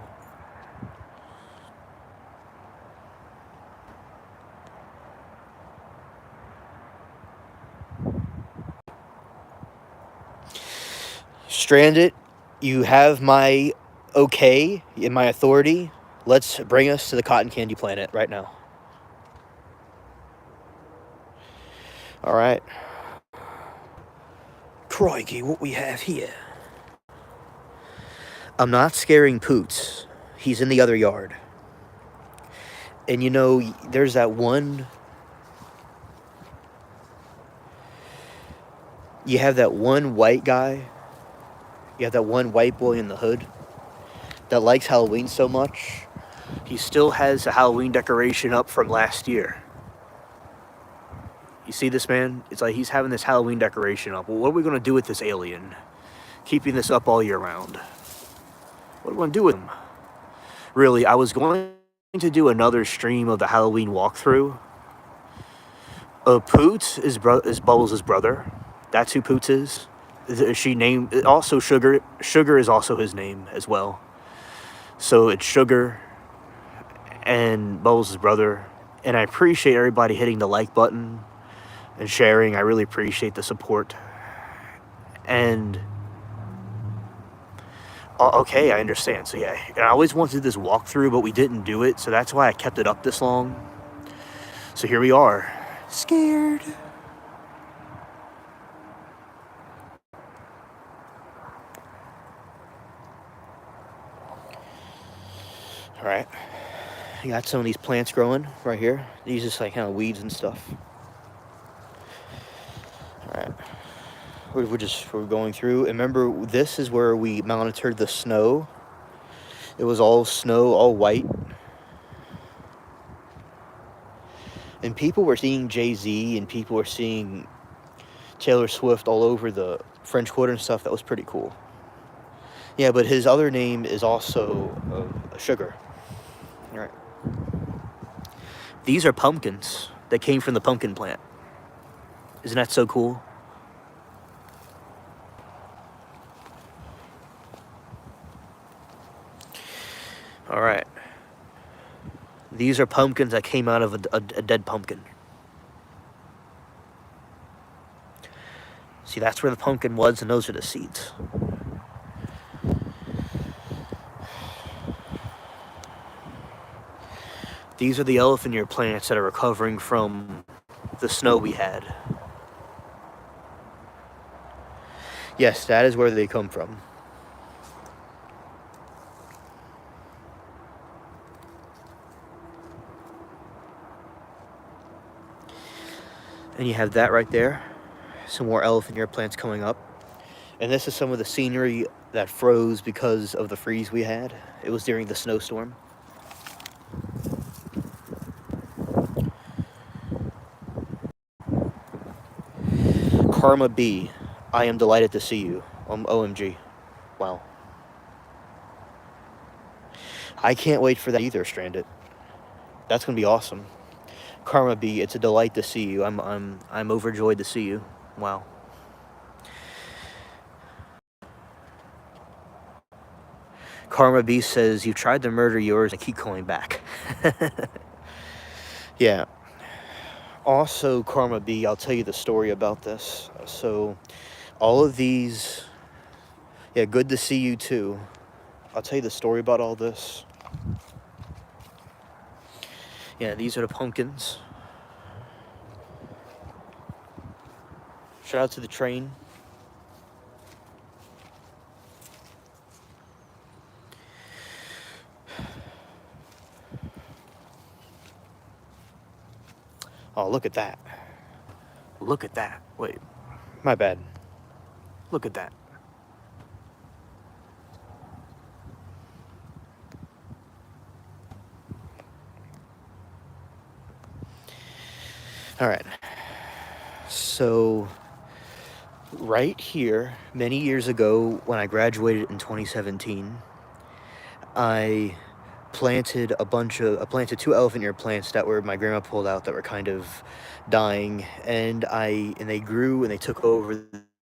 Stranded, you have my okay and my authority. Let's bring us to the cotton candy planet right now. All right. Crikey, what we have here. I'm not scaring Poots. He's in the other yard. And there's that one... You have that one white guy. You have that one white boy in the hood. that likes Halloween so much, he still has a Halloween decoration up from last year. You see this, man? It's like he's having this Halloween decoration up. Well, what are we going to do with this alien? Keeping this up all year round. What are we going to do with him? Really, I was going to do another stream of the Halloween walkthrough. Poots is Bubbles' brother. That's who Poots is. She named also Sugar. Sugar is also his name as well. So it's Sugar and Bubbles' brother. And I appreciate everybody hitting the like button and sharing. I really appreciate the support. And okay, I understand. So yeah, I always wanted to do this walkthrough, but we didn't do it. So that's why I kept it up this long. So here we are. Scared. All right. You got some of these plants growing right here. These just like kind of weeds and stuff. All right. We're going through. And remember, this is where we monitored the snow. It was all snow, all white. And people were seeing Jay-Z and people were seeing Taylor Swift all over the French Quarter and stuff. That was pretty cool. Yeah, but his other name is also Sugar. All right. These are pumpkins that came from the pumpkin plant. Isn't that so cool? All right. These are pumpkins that came out of a dead pumpkin. See, that's where the pumpkin was, and those are the seeds. These are the elephant ear plants that are recovering from the snow we had. Yes, that is where they come from. And you have that right there. Some more elephant ear plants coming up. And this is some of the scenery that froze because of the freeze we had. It was during the snowstorm. Karma B, I am delighted to see you. OMG. Wow. I can't wait for that either, Stranded. That's gonna be awesome. Karma B, it's a delight to see you. I'm overjoyed to see you. Wow. Karma B says, you tried to murder yours and keep coming back. Yeah. Also, Karma B, I'll tell you the story about this. So, all of these... Yeah, good to see you too. I'll tell you the story about all this. Yeah, these are the pumpkins. Shout out to the train. Oh, look at that. Look at that. Wait, my bad. Look at that. All right. So, right here, many years ago, when I graduated in 2017, I planted two elephant ear plants that were my grandma pulled out that were kind of dying, and they grew and they took over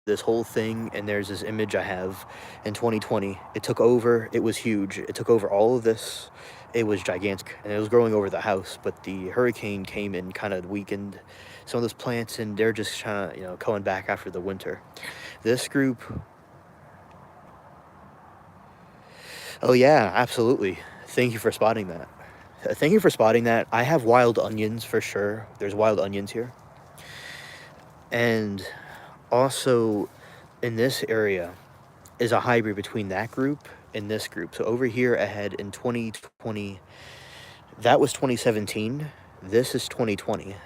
this whole thing. And there's this image I have in 2020. It took over. It was huge. It took over all of this. It was gigantic, and it was growing over the house. But the hurricane came and kind of weakened some of those plants, and they're just trying to, coming back after the winter. This group. Oh yeah, absolutely. Thank you for spotting that. Thank you for spotting that. I have wild onions for sure. There's wild onions here. And also in this area is a hybrid between that group and this group. So over here ahead in 2020, that was 2017. This is 2020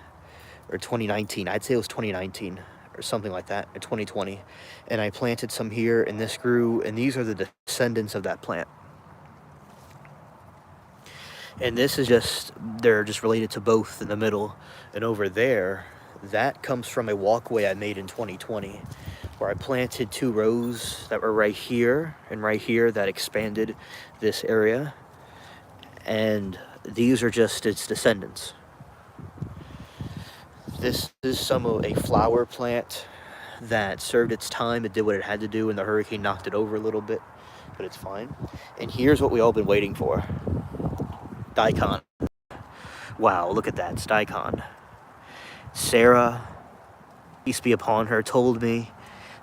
or 2019. I'd say it was 2019 or something like that, or 2020. And I planted some here and this grew, and these are the descendants of that plant. And this is just, they're just related to both in the middle. And over there, that comes from a walkway I made in 2020 where I planted 2 rows that were right here and right here that expanded this area. And these are just its descendants. This is some of a flower plant that served its time. It did what it had to do, and the hurricane knocked it over a little bit, but it's fine. And here's what we all been waiting for. Daikon. Wow, look at that, it's daikon. Sarah, peace be upon her, told me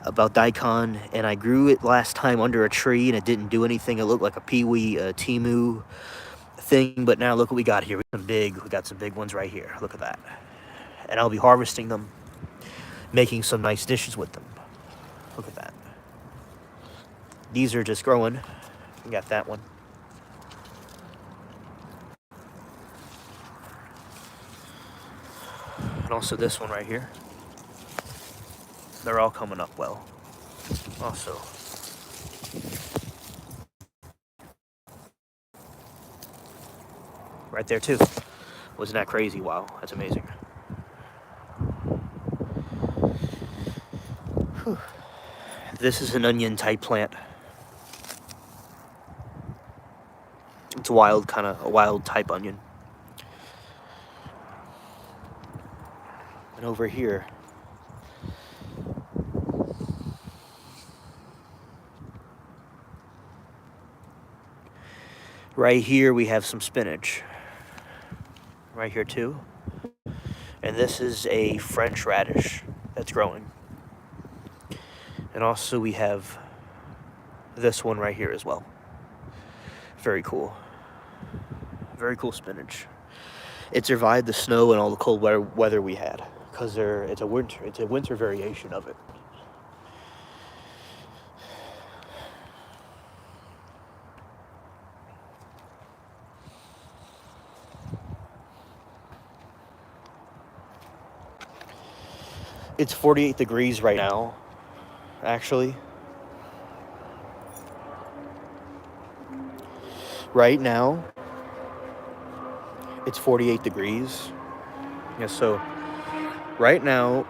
about daikon, and I grew it last time under a tree, and it didn't do anything. It looked like a peewee Timu thing, but now look what we got here. We got some big ones right here. Look at that. And I'll be harvesting them, making some nice dishes with them. Look at that. These are just growing. We got that one. And also this one right here. They're all coming up well. Also, right there too. Wasn't that crazy? Wow, that's amazing. Whew. This is an onion type plant. It's a wild type onion. And over here, right here we have some spinach. Right here too. And this is a French radish that's growing. And also we have this one right here as well. Very cool. Very cool spinach. It survived the snow and all the cold weather we had, because it's a winter variation of it. It's 48 degrees right now, actually. Right now, it's 48 degrees. Yeah, so right now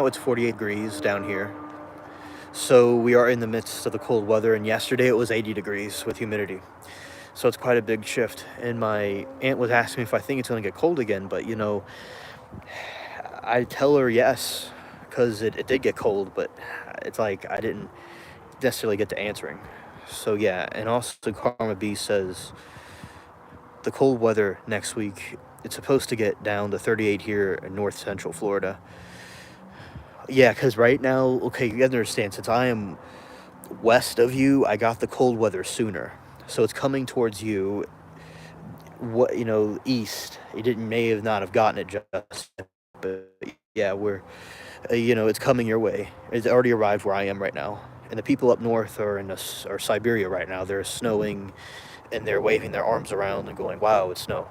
it's 48 degrees down here. So we are in the midst of the cold weather, and yesterday it was 80 degrees with humidity. So it's quite a big shift. And my aunt was asking me if I think it's going to get cold again, but I tell her yes, because it did get cold, but it's like I didn't necessarily get to answering. So yeah, and also Karma B says the cold weather next week, it's supposed to get down to 38 here in north central Florida. Yeah, because right now, okay, you have to understand, since I am west of you, I got the cold weather sooner. So it's coming towards you, east. It may have not have gotten it just, but yeah, it's coming your way. It's already arrived where I am right now. And the people up north are Siberia right now. They're snowing, and they're waving their arms around and going, wow, it's snow.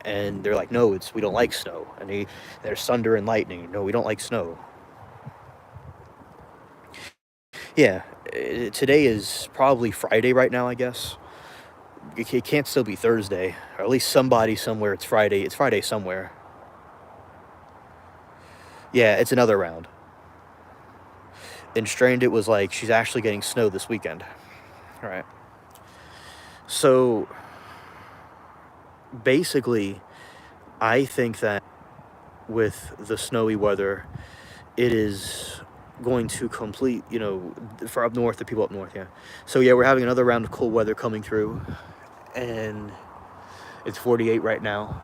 And they're like, no, we don't like snow. And there's thunder and lightning. No, we don't like snow. Yeah, today is probably Friday right now, I guess. It can't still be Thursday, or at least somebody somewhere it's Friday. It's Friday somewhere. Yeah, it's another round. And Strained, it was like she's actually getting snow this weekend. All right. So basically, I think that with the snowy weather, it is going to complete, for up north, the people up north, yeah. So yeah, we're having another round of cold weather coming through, and it's 48 right now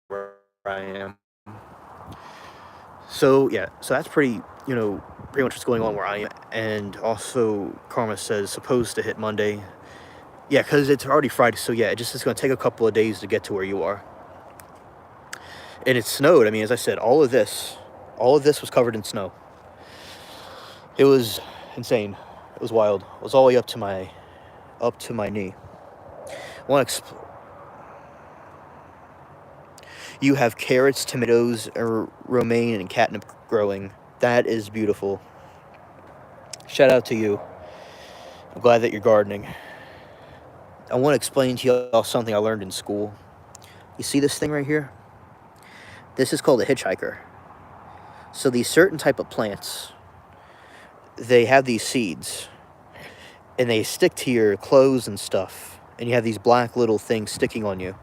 where I am. So yeah, so that's pretty much what's going on where I am. And also, Karma says supposed to hit Monday. Yeah, because it's already Friday, so yeah, it's going to take a couple of days to get to where you are. And it snowed. I mean, as I said, all of this was covered in snow. It was insane. It was wild. It was all the way up to my knee. You have carrots, tomatoes, romaine, and catnip growing. That is beautiful. Shout out to you. I'm glad that you're gardening. I want to explain to y'all something I learned in school. You see this thing right here? This is called a hitchhiker. So these certain type of plants, they have these seeds, and they stick to your clothes and stuff, and you have these black little things sticking on you.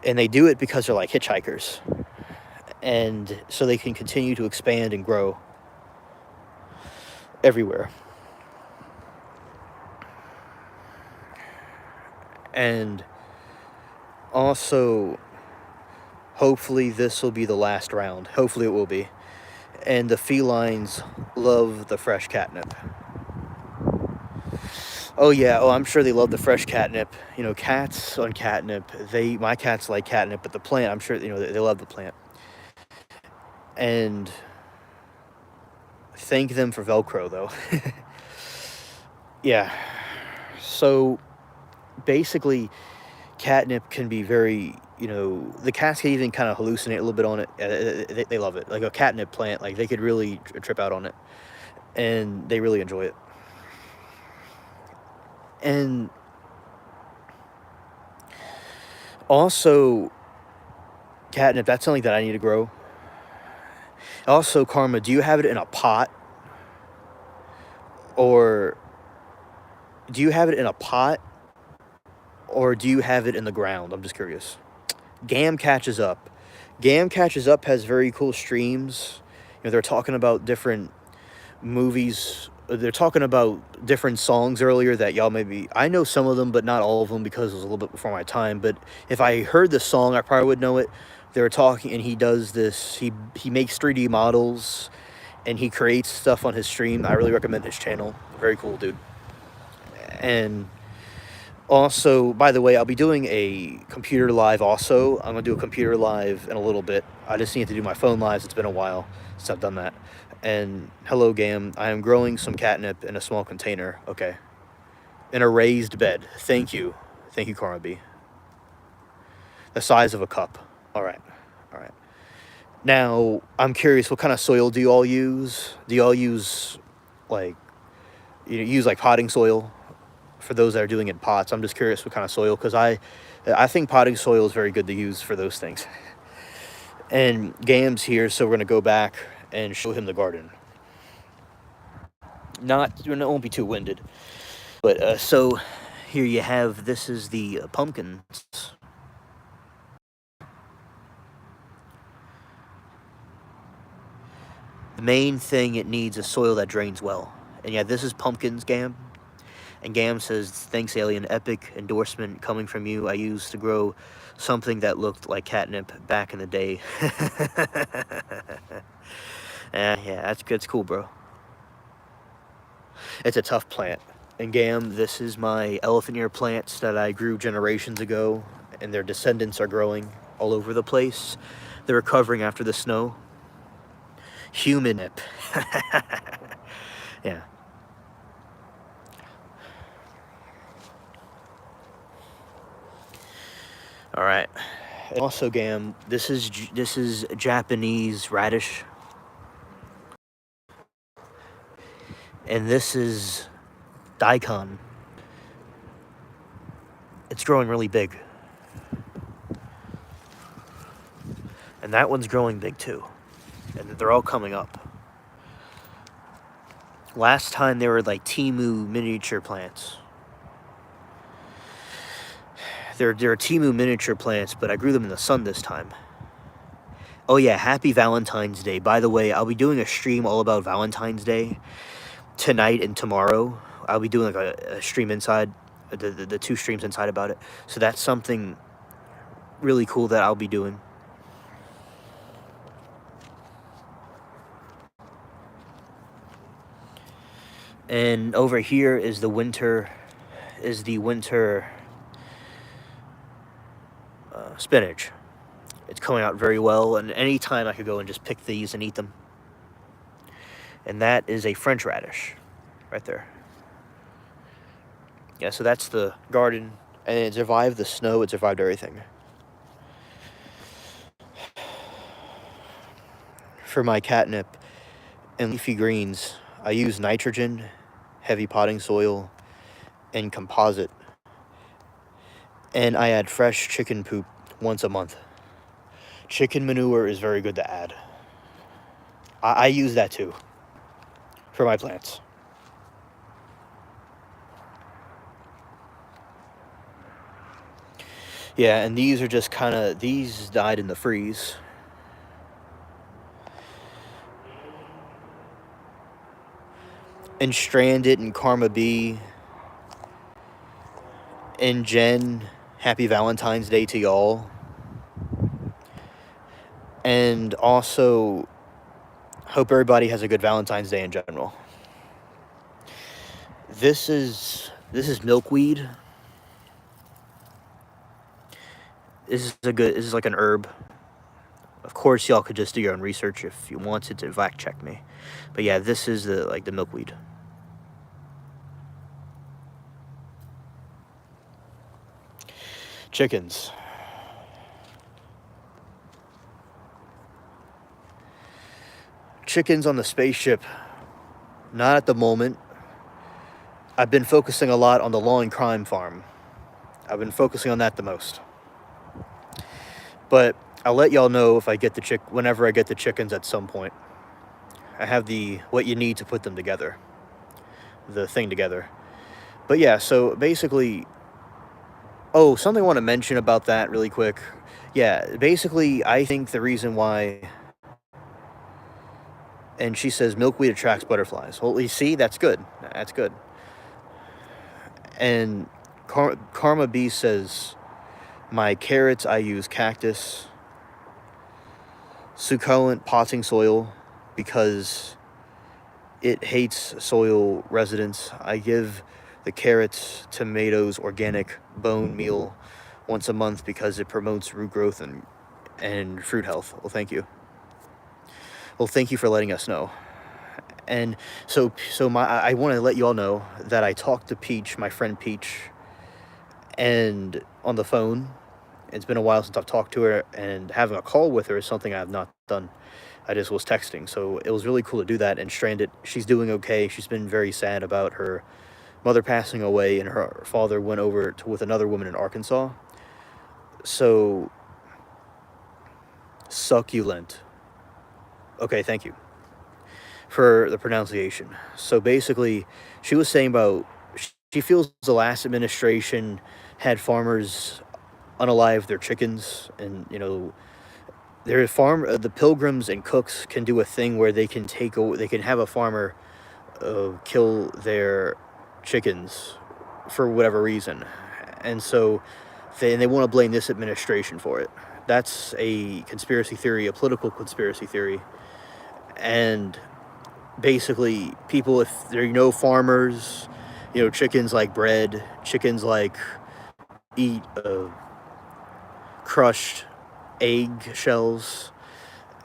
And they do it because they're like hitchhikers. And so they can continue to expand and grow everywhere. And also, hopefully this will be the last round. Hopefully it will be. And the felines love the fresh catnip. Oh yeah, I'm sure they love the fresh catnip. You know, cats on catnip, my cats like catnip, but the plant, I'm sure, they love the plant. And thank them for Velcro, though. Yeah. So, basically, catnip can be very, the cats can even kind of hallucinate a little bit on it. They love it. Like a catnip plant, like they could really trip out on it. And they really enjoy it. And also, catnip, that's something that I need to grow. Also, Karma, do you have it in a pot? Or do you have it in a pot? Or do you have it in the ground? I'm just curious. Gam Catches Up. Gam Catches Up has very cool streams. They're talking about different movies. They're talking about different songs earlier that y'all maybe... I know some of them, but not all of them because it was a little bit before my time. But if I heard the song, I probably would know it. They were talking, and he does this. He makes 3D models, and he creates stuff on his stream. I really recommend his channel. Very cool, dude. And also, by the way, I'll be doing a computer live also. I'm going to do a computer live in a little bit. I just need to do my phone lives. It's been a while since I've done that. And hello, Gam. I am growing some catnip in a small container. Okay. In a raised bed. Thank you. Thank you, Karma B. The size of a cup. All right. All right. Now, I'm curious, what kind of soil do you all use? Do you all use, like, potting soil? For those that are doing it in pots, I'm just curious what kind of soil, because I think potting soil is very good to use for those things. And Gam's here, so we're going to go back and show him the garden. It won't be too winded. But, so, here you have, this is the pumpkins. The main thing it needs is soil that drains well. And yeah, this is pumpkins, Gam. And Gam says, thanks, Alien. Epic endorsement coming from you. I used to grow something that looked like catnip back in the day. Yeah, that's good. It's cool, bro. It's a tough plant. And Gam, this is my elephant ear plants that I grew generations ago, and their descendants are growing all over the place. They're recovering after the snow. Humanip. Yeah. All right. Also, Gam, this is Japanese radish, and this is daikon. It's growing really big, and that one's growing big too, and they're all coming up. Last time they were like Temu miniature plants. They're Temu miniature plants, but I grew them in the sun this time. Oh yeah, happy Valentine's Day. By the way, I'll be doing a stream all about Valentine's Day tonight and tomorrow. I'll be doing like a stream inside, the 2 streams inside about it. So that's something really cool that I'll be doing. And over here is the winter spinach. It's coming out very well, and anytime I could go and just pick these and eat them. And that is a French radish right there. Yeah, so that's the garden, and it survived the snow, it survived everything. For my catnip and leafy greens, I use nitrogen, heavy potting soil, and composite. and I add fresh chicken poop once a month. Chicken manure is very good to add. I use that too for my plants. Yeah, and these are just kind of, these died in the freeze. And Stranded and Karma B and Jen, happy Valentine's Day to y'all. And also, hope everybody has a good Valentine's Day in general. This is milkweed. This is like an herb. Of course, y'all could just do your own research if you wanted to fact check me. But yeah, this is the milkweed. Chickens. Chickens on the spaceship. Not at the moment. I've been focusing a lot on the law and crime farm. I've been focusing on that the most. But I'll let y'all know if I get whenever I get the chickens at some point. I have what you need to put them together. The thing together. But yeah, so basically, something I want to mention about that really quick. Yeah, basically, I think the reason why, and she says milkweed attracts butterflies. Well, you see, that's good. That's good. And Karma B says, my carrots, I use cactus, succulent potting soil, because it hates soil residents. I give the carrots, tomatoes, organic bone meal once a month because it promotes root growth and fruit health. Well, thank you. Well, thank you for letting us know. And so I want to let you all know that I talked to Peach, my friend Peach, and on the phone. It's been a while since I've talked to her, and having a call with her is something I have not done. I just was texting, so it was really cool to do that. And Stranded, she's doing okay. She's been very sad about her mother passing away, and her father went over with another woman in Arkansas. So, succulent. Okay, thank you for the pronunciation. So basically, she was saying about, she feels the last administration had farmers unalive their chickens, and the pilgrims and cooks can do a thing where they can have a farmer kill their chickens for whatever reason, and so they want to blame this administration for it. That's a conspiracy theory, a political conspiracy theory. And basically, people, if they're farmers, chickens like bread, chickens like eat crushed egg shells,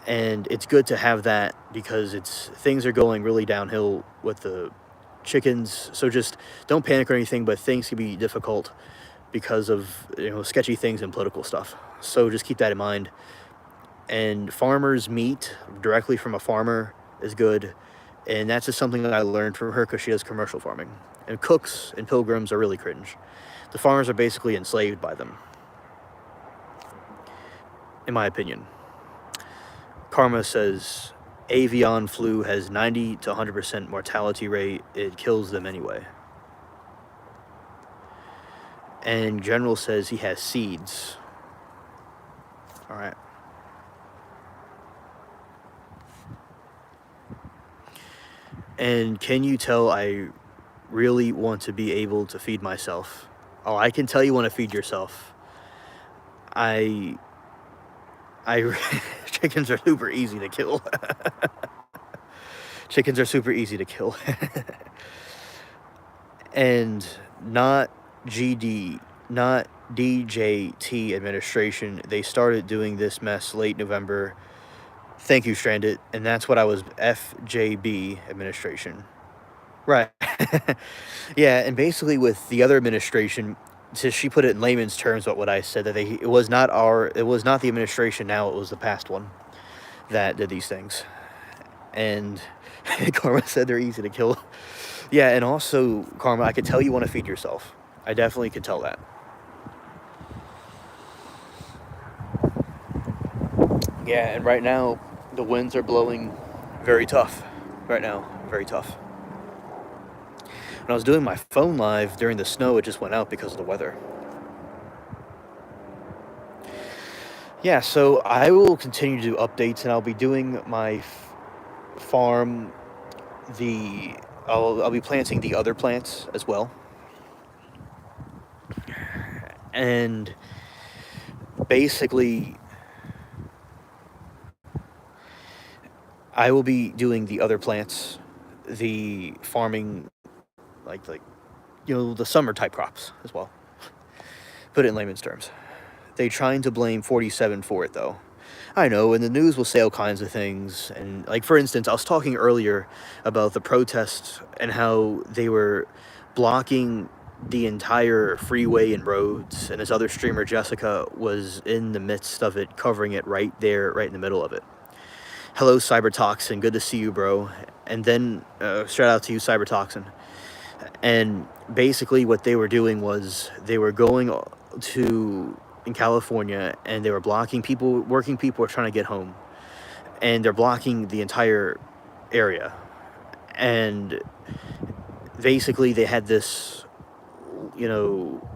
and it's good to have that because things are going really downhill with the chickens. So just don't panic or anything, but things can be difficult because of sketchy things and political stuff. So just keep that in mind. And farmers' meat directly from a farmer is good, and that's just something that I learned from her because she does commercial farming. And cooks and pilgrims are really cringe. The farmers are basically enslaved by them, in my opinion. Karma says avian flu has 90 to 100% mortality rate. It kills them anyway. And General says he has seeds. All right. And can you tell I really want to be able to feed myself? Oh, I can tell you want to feed yourself. Chickens are super easy to kill. Chickens are super easy to kill. And not DJT administration. They started doing this mess late November. Thank you, Stranded. And that's what I was, FJB administration. Right. Yeah, and basically with the other administration, she put it in layman's terms, what I said, that it was not the administration now, it was the past one that did these things. And Karma said they're easy to kill. Yeah, and also, Karma, I could tell you want to feed yourself. I definitely could tell that. Yeah, and right now the winds are blowing very tough. Right now, very tough. When I was doing my phone live during the snow, it just went out because of the weather. Yeah, so I will continue to do updates, and I'll be doing my farm. The I'll be planting the other plants as well, and basically I will be doing the other plants, the farming, like the summer type crops as well. Put it in layman's terms. They trying to blame 47 for it though. I know, and the news will say all kinds of things. And, like, for instance, I was talking earlier about the protests and how they were blocking the entire freeway and roads, and this other streamer, Jessica, was in the midst of it, covering it right there, right in the middle of it. Hello, Cybertoxin. Good to see you, bro. And then, shout out to you, Cybertoxin. And basically, what they were doing was they were going to in California, and they were blocking people. Working people were trying to get home, and they're blocking the entire area. And basically, they had this, you know,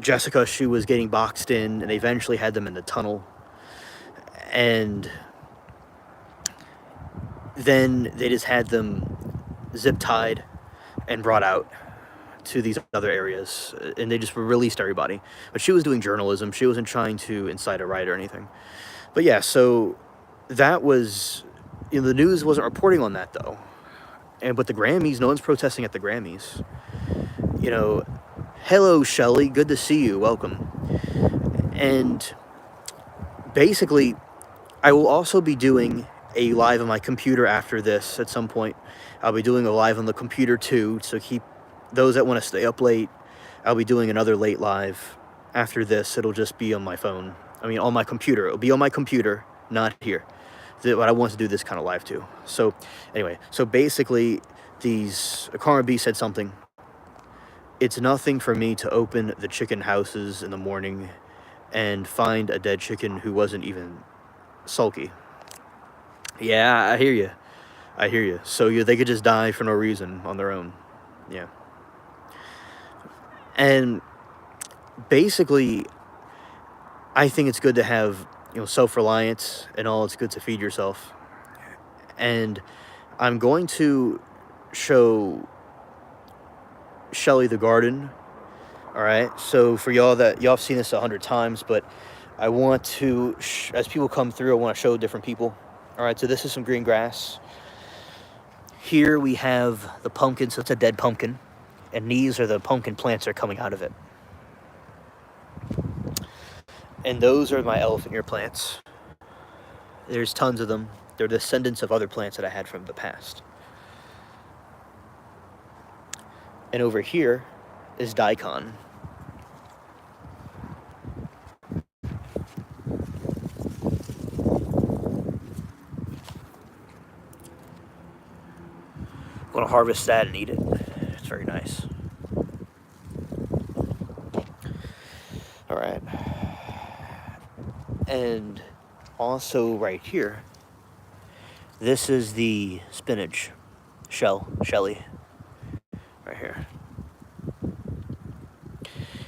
Jessica. She was getting boxed in, and they eventually had them in the tunnel. And then they just had them zip tied and brought out to these other areas, and they just released everybody. But she was doing journalism. She wasn't trying to incite a riot or anything. But yeah, so that was, the news wasn't reporting on that though. But the Grammys, no one's protesting at the Grammys. You know, hello Shelly, good to see you. Welcome. And basically, I will also be doing a live on my computer after this at some point. I'll be doing a live on the computer too, so keep those that want to stay up late. I'll be doing another late live after this. It'll just be on my phone. I mean, on my computer. It'll be on my computer, not here. What I want to do this kind of live too. So anyway, so basically, Karma B said something. It's nothing for me to open the chicken houses in the morning and find a dead chicken who wasn't even sulky. Yeah, I hear you. I hear you. So they could just die for no reason on their own. Yeah. And basically, I think it's good to have, self-reliance and all. It's good to feed yourself. And I'm going to show Shelly the garden. All right. So for y'all have seen this 100 times, but I want to, as people come through, I want to show different people. All right. So this is some green grass. Here we have the pumpkin. So it's a dead pumpkin. And these are the pumpkin plants that are coming out of it. And those are my elephant ear plants. There's tons of them. They're descendants of other plants that I had from the past. And over here is daikon. I'm going to harvest that and eat it. It's very nice. All right. And also right here, this is the spinach Shelly, right here.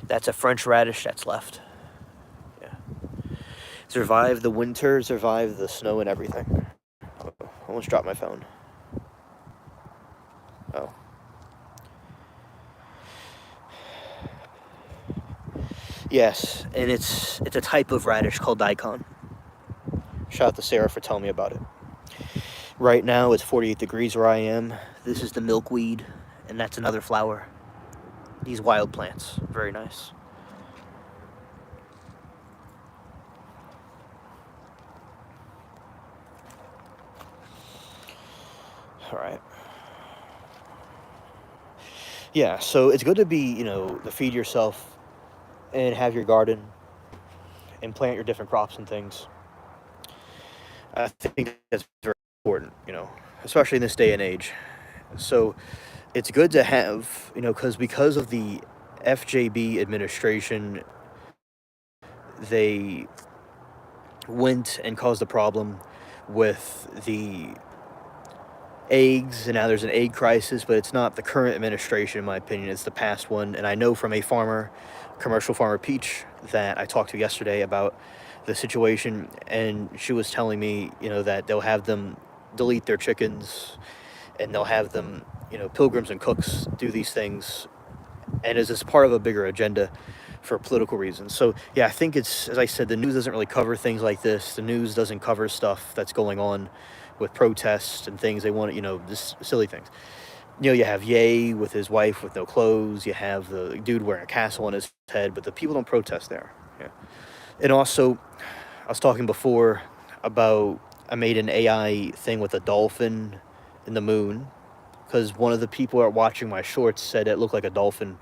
That's a French radish that's left. Yeah. Survive the winter, survive the snow and everything. Oh, almost dropped my phone. Oh. Yes, and it's a type of radish called daikon. Shout out to Sarah for telling me about it. Right now it's 48 degrees where I am. This is the milkweed, and that's another flower. These wild plants, very nice. All right. Yeah, so it's good to be, to feed yourself and have your garden and plant your different crops and things. I think that's very important, especially in this day and age. So it's good to have, because of the FJB administration, they went and caused a problem with the eggs, and now there's an egg crisis, but it's not the current administration, in my opinion, it's the past one. And I know from a farmer, commercial farmer Peach, that I talked to yesterday about the situation, and she was telling me, that they'll have them delete their chickens, and they'll have them, pilgrims and cooks do these things, and is this part of a bigger agenda for political reasons. So yeah, I think it's, as I said, the news doesn't really cover things like this. The news doesn't cover stuff that's going on with protests and things they want, just silly things. You have Ye with his wife with no clothes. You have the dude wearing a castle on his head, but the people don't protest there. Yeah. And also, I was talking before about, I made an AI thing with a dolphin in the moon, because one of the people that are watching my shorts said it looked like a dolphin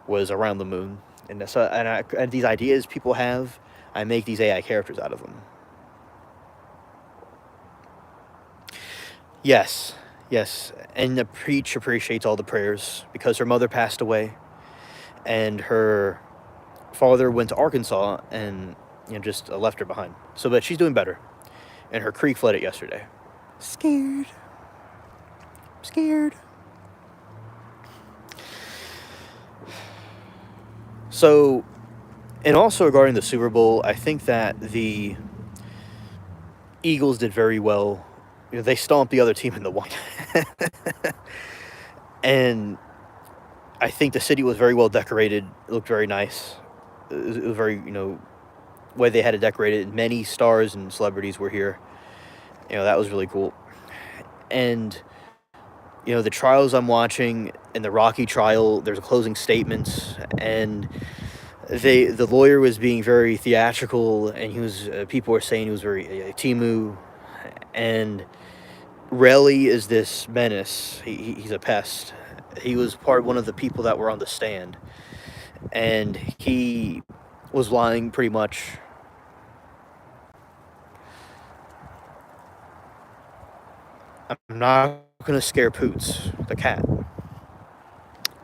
was around the moon. And so, and these ideas people have, I make these AI characters out of them. Yes, yes. And the Preach appreciates all the prayers because her mother passed away, and her father went to Arkansas and just left her behind. So, but she's doing better, and her creek flooded yesterday. Scared. Scared. So, and also regarding the Super Bowl, I think that the Eagles did very well. They stomped the other team in the one. And I think the city was very well decorated. It looked very nice. It was very, way they had it decorated. Many stars and celebrities were here. That was really cool. And, the trials I'm watching, in the Rocky trial, there's a closing statement, and the lawyer was being very theatrical, and he was, people were saying he was very Timu, and Relly is this menace. He's a pest. He was one of the people that were on the stand, and he was lying pretty much. I'm not gonna scare Poots, the cat.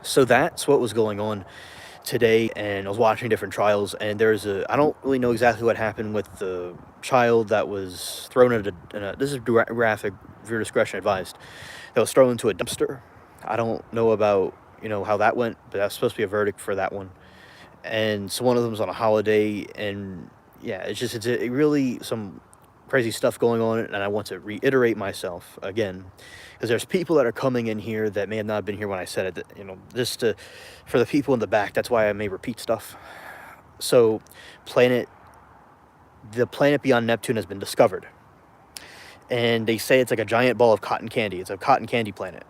So that's what was going on today, and I was watching different trials, and I don't really know exactly what happened with the child that was thrown this is graphic, viewer discretion advised, that was thrown into a dumpster. I don't know about, how that went, but that's supposed to be a verdict for that one. And so one of them was on a holiday, and yeah, it's really some crazy stuff going on, and I want to reiterate myself again, because there's people that are coming in here that may have not been here when I said it, just for the people in the back, that's why I may repeat stuff. So the planet beyond Neptune has been discovered, and they say it's like a giant ball of cotton candy. It's a cotton candy planet,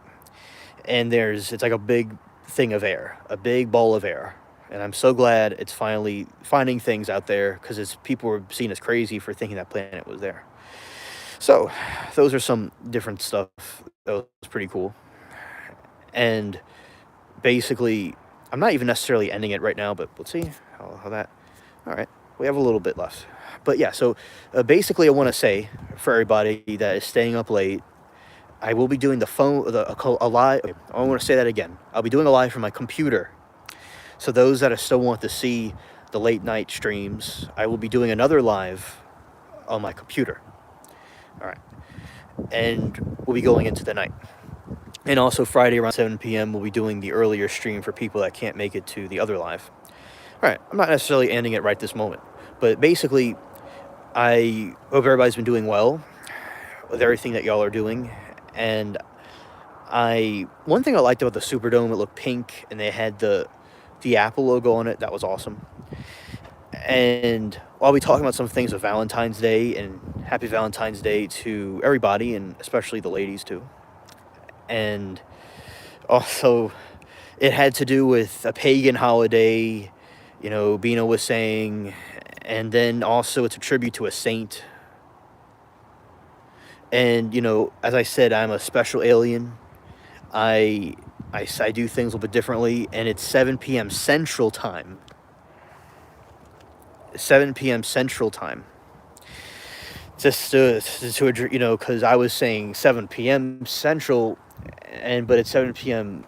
and it's like a big thing of air, a big ball of air. And I'm so glad it's finally finding things out there, because people were seen as crazy for thinking that planet was there. So those are some different stuff that was pretty cool. And basically, I'm not even necessarily ending it right now, but let's see how that. All right, we have a little bit left. But yeah, so basically, I want to say for everybody that is staying up late, I will be doing a live. I want to say that again. I'll be doing a live from my computer. So those that still want to see the late night streams, I will be doing another live on my computer. All right. And we'll be going into the night. And also Friday around 7 p.m. we'll be doing the earlier stream for people that can't make it to the other live. All right. I'm not necessarily ending it right this moment. But basically, I hope everybody's been doing well with everything that y'all are doing. And one thing I liked about the Superdome, it looked pink, and they had the Apple logo on it. That was awesome. And I'll be talking about some things of Valentine's Day, and happy Valentine's Day to everybody, and especially the ladies too. And also, it had to do with a pagan holiday, Bino was saying, and then also it's a tribute to a saint. And, as I said, I'm a special alien. I do things a little bit differently, and it's 7 p.m. Central Time. 7 p.m. Central Time. Just to because I was saying 7 p.m. Central, but it's 7 p.m.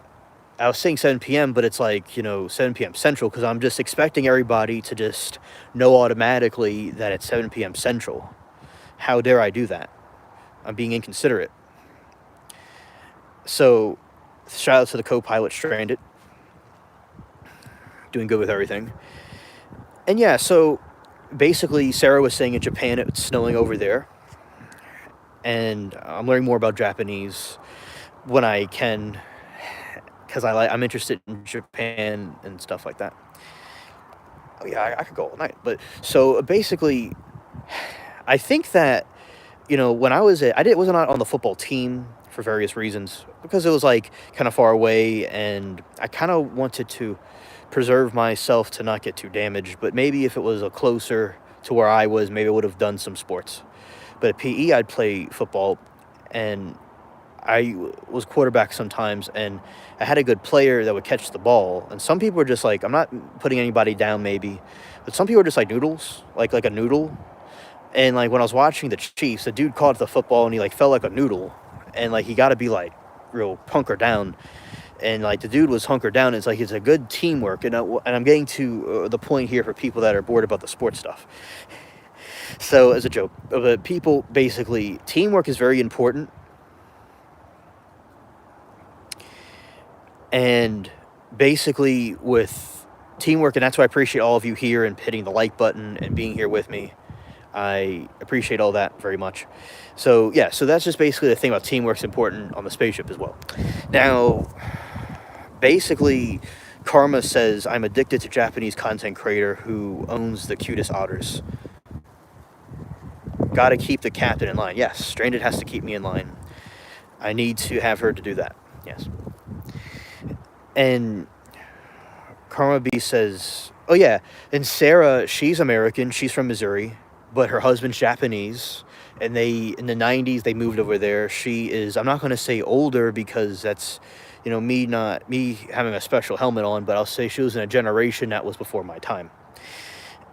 I was saying 7 p.m., but it's like, 7 p.m. Central, because I'm just expecting everybody to just know automatically that it's 7 p.m. Central. How dare I do that? I'm being inconsiderate. So, shout out to the co-pilot Stranded, doing good with everything. And yeah, so basically, Sarah was saying in Japan it's snowing over there, and I'm learning more about Japanese when I can, because I'm interested in Japan and stuff like that. Oh yeah, I could go all night. But so basically, I think that when I was wasn't on the football team for various reasons, because it was like kind of far away, and I kind of wanted to preserve myself to not get too damaged. But maybe if it was a closer to where I was, maybe I would have done some sports. But at PE, I'd play football, and I was quarterback sometimes, and I had a good player that would catch the ball. And some people were just like, I'm not putting anybody down, maybe, but some people are just like noodles, like a noodle. And like when I was watching the Chiefs, the dude caught the football and he like fell like a noodle, and like he got to be like real hunker down. And like the dude was hunkered down. It's like it's a good teamwork, and I'm getting to the point here for people that are bored about the sports stuff. So as a joke, but people basically, teamwork is very important. And basically with teamwork, and that's why I appreciate all of you here and hitting the like button and being here with me. I appreciate all that very much. So yeah, so that's just basically the thing about teamwork's important on the spaceship as well. Now, basically, Karma says, I'm addicted to Japanese content creator who owns the cutest otters. Gotta keep the captain in line. Yes, Stranded has to keep me in line. I need to have her to do that. Yes. And Karma B says, oh yeah, and Sarah, she's American, she's from Missouri, but her husband's Japanese, and they, in the 90s, they moved over there. She is, I'm not going to say older, because that's, me having a special helmet on, but I'll say she was in a generation that was before my time.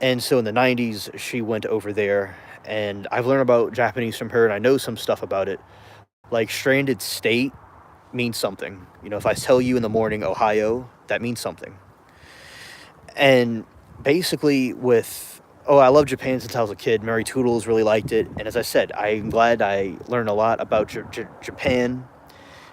And so in the 90s, she went over there, and I've learned about Japanese from her, and I know some stuff about it. Like, Stranded State means something. If I tell you in the morning, Ohio, that means something. And basically I love Japan since I was a kid. Mary Toodles really liked it. And as I said, I'm glad I learned a lot about Japan.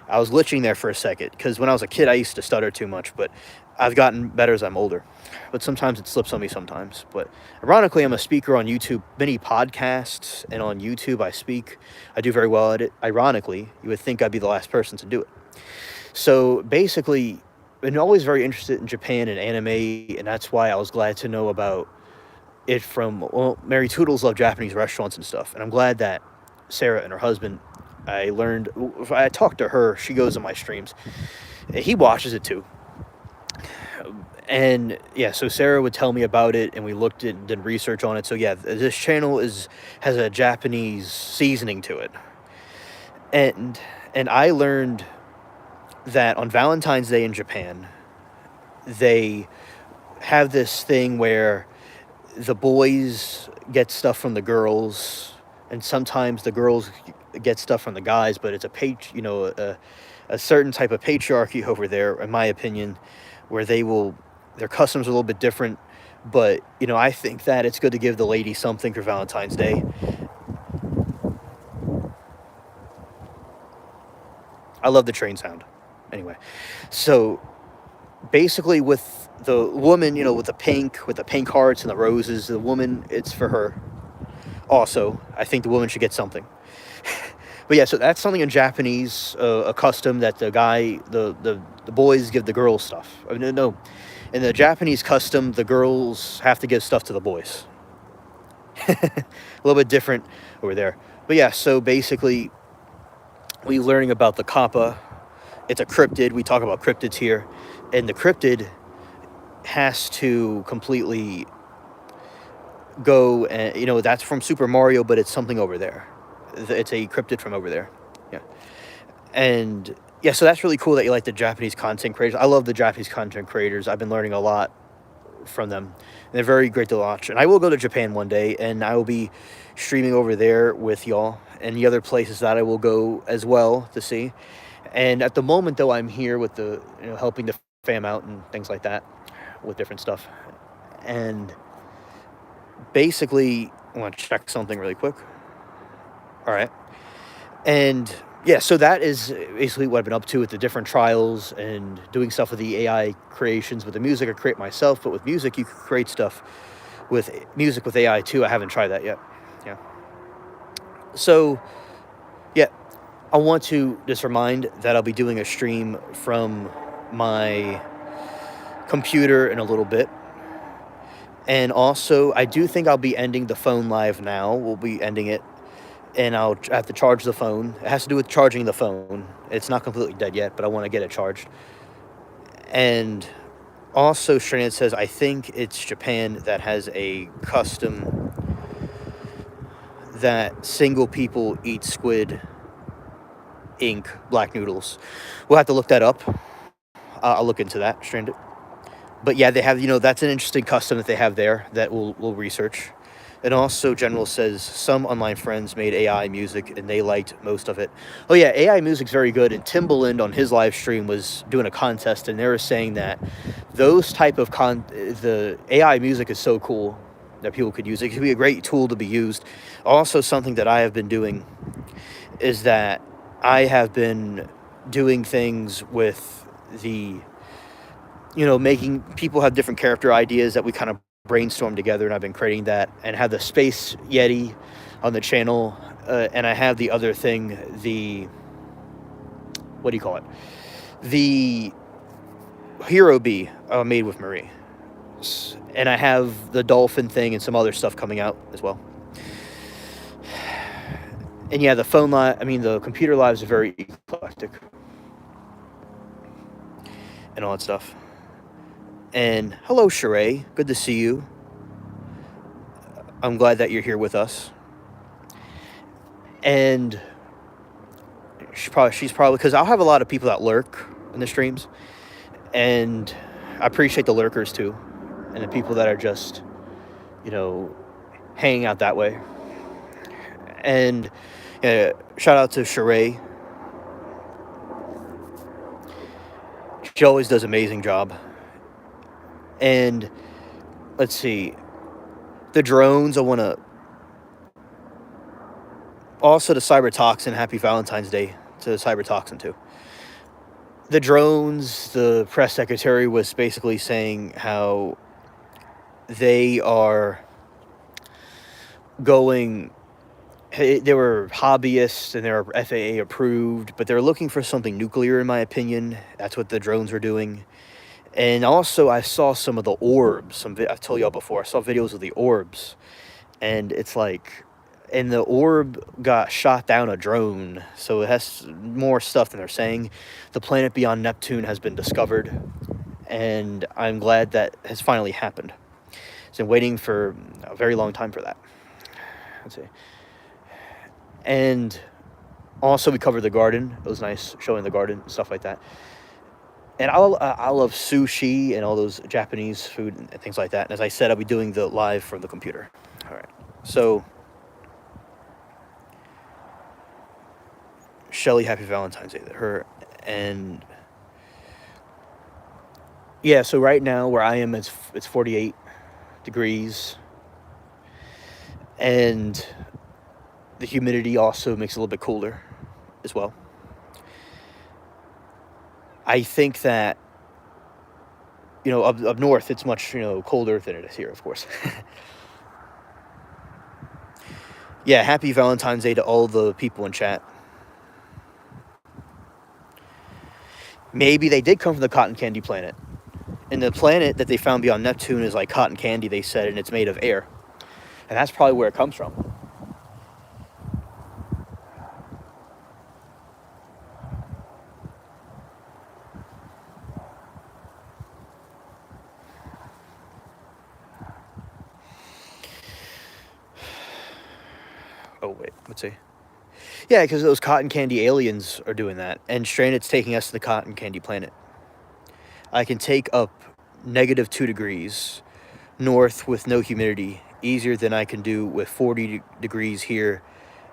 I was glitching there for a second, because when I was a kid, I used to stutter too much, but I've gotten better as I'm older. But sometimes it slips on me sometimes. But ironically, I'm a speaker on YouTube, many podcasts, and on YouTube I speak. I do very well at it. Ironically, you would think I'd be the last person to do it. So basically, been always very interested in Japan and anime, and that's why I was glad to know about it from, Mary Toodles love Japanese restaurants and stuff, and I'm glad that Sarah and her husband, I talked to her, she goes on my streams, he watches it too. And yeah, so Sarah would tell me about it, and we looked at and did research on it. So yeah, this channel has a Japanese seasoning to it. And I learned that on Valentine's Day in Japan, they have this thing where the boys get stuff from the girls, and sometimes the girls get stuff from the guys, but it's a certain type of patriarchy over there, in my opinion, where their customs are a little bit different. But I think that it's good to give the lady something for Valentine's Day. I love the train sound. Anyway, so basically with the woman, with the pink hearts and the roses, the woman, it's for her. Also, I think the woman should get something. But yeah, so that's something in Japanese, a custom that the boys give the girls stuff. I mean, no, in the Japanese custom, the girls have to give stuff to the boys. A little bit different over there. But yeah, so basically, we're learning about the kappa. It's a cryptid. We talk about cryptids here. And the cryptid has to completely go, and that's from Super Mario, but it's something over there. It's a cryptid from over there. Yeah. And yeah, so that's really cool that you like the Japanese content creators. I love the Japanese content creators. I've been learning a lot from them. And they're very great to watch. And I will go to Japan one day, and I will be streaming over there with y'all, and the other places that I will go as well to see. And at the moment, though, I'm here with the helping the fam out and things like that with different stuff. And basically, I want to check something really quick. All right. And yeah, so that is basically what I've been up to with the different trials and doing stuff with the AI creations. With the music, I create myself, but with music, you can create stuff with music with AI too. I haven't tried that yet. Yeah. So, yeah, I want to just remind that I'll be doing a stream from my computer in a little bit. And also, I do think I'll be ending the phone live now. We'll be ending it, and I'll have to charge the phone. It has to do with charging the phone. It's not completely dead yet, but I want to get it charged. And also, Stranded says, I think it's Japan that has a custom that single people eat squid, ink, black noodles. We'll have to look that up. I'll look into that, Stranded. But yeah, they have, that's an interesting custom that they have there that we'll research. And also, General says some online friends made AI music and they liked most of it. Oh yeah, AI music's very good. And Timbaland on his live stream was doing a contest, and they were saying that those type of the AI music is so cool that people could use. It could be a great tool to be used. Also, something that I have been doing is that I have been doing things with the making people have different character ideas that we kind of brainstorm together, and I've been creating that, and have the Space Yeti on the channel, and I have the other thing, the, what do you call it? The Hero Bee made with Marie. And I have the dolphin thing and some other stuff coming out as well. And yeah, the computer lives are very eclectic and all that stuff. And hello, Sheree. Good to see you. I'm glad that you're here with us. And she's probably because I'll have a lot of people that lurk in the streams, and I appreciate the lurkers too, and the people that are just, hanging out that way. And shout out to Sheree. She always does an amazing job. And let's see, the drones, I want to also, the cybertoxin, happy Valentine's Day to the cybertoxin too. The drones, the press secretary was basically saying how they are going, they were hobbyists and they were FAA approved, but they're looking for something nuclear, in my opinion. That's what the drones were doing. And also, I saw some of the orbs. I've told y'all before, I saw videos of the orbs. And it's like, and the orb got shot down a drone. So it has more stuff than they're saying. The planet beyond Neptune has been discovered. And I'm glad that has finally happened. I've been waiting for a very long time for that. Let's see. And also, we covered the garden. It was nice showing the garden, stuff like that. And I love sushi and all those Japanese food and things like that. And as I said, I'll be doing the live from the computer. All right. So, Shelly, happy Valentine's Day to her. And yeah, so right now where I am, it's 48 degrees. And the humidity also makes it a little bit cooler as well. I think that, up north, it's much, colder than it is here, of course. Yeah, happy Valentine's Day to all the people in chat. Maybe they did come from the cotton candy planet. And the planet that they found beyond Neptune is like cotton candy, they said, and it's made of air. And that's probably where it comes from. Oh, wait, let's see. Yeah, because those cotton candy aliens are doing that. And Stranded's taking us to the cotton candy planet. I can take up -2 degrees north with no humidity, easier than I can do with 40 degrees here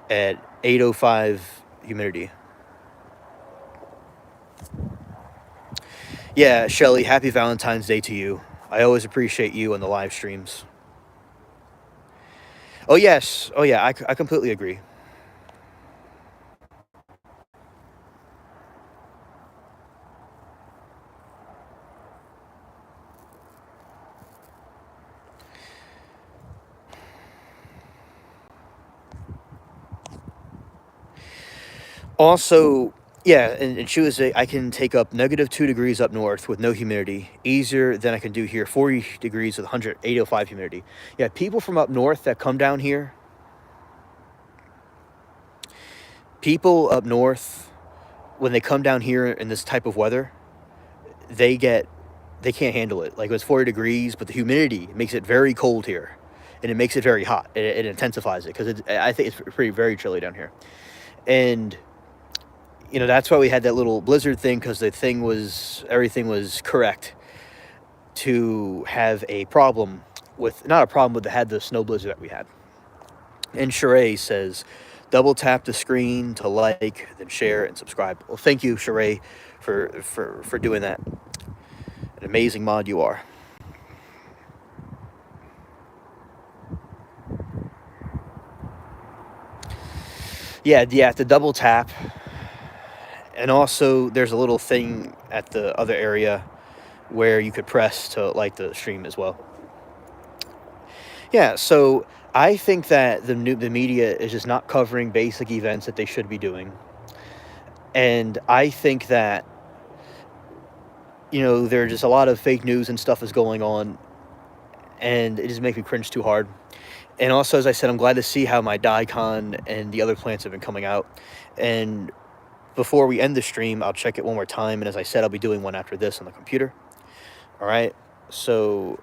at 805 humidity. Yeah, Shelly, happy Valentine's Day to you. I always appreciate you on the live streams. Oh, yes. Oh, yeah, I completely agree. Also, yeah, and she was I can take up -2 degrees up north with no humidity, easier than I can do here, 40 degrees with 805 humidity. Yeah, people from up north that come down here, people up north, when they come down here in this type of weather, they get they can't handle it. Like, it was 40 degrees, but the humidity makes it very cold here, and it makes it very hot. It intensifies it because I think it's pretty very chilly down here, and that's why we had that little blizzard thing, because everything was correct to have a problem with, not a problem, but they had the snow blizzard that we had. And Sheree says, double tap the screen to like, then share and subscribe. Well, thank you, Sheree, for doing that. An amazing mod you are. Yeah, the double tap. And also, there's a little thing at the other area where you could press to like the stream as well. Yeah, so I think that the media is just not covering basic events that they should be doing. And I think that, there's just a lot of fake news and stuff is going on, and it just makes me cringe too hard. And also, as I said, I'm glad to see how my daikon and the other plants have been coming out. And before we end the stream, I'll check it one more time. And as I said, I'll be doing one after this on the computer. All right. So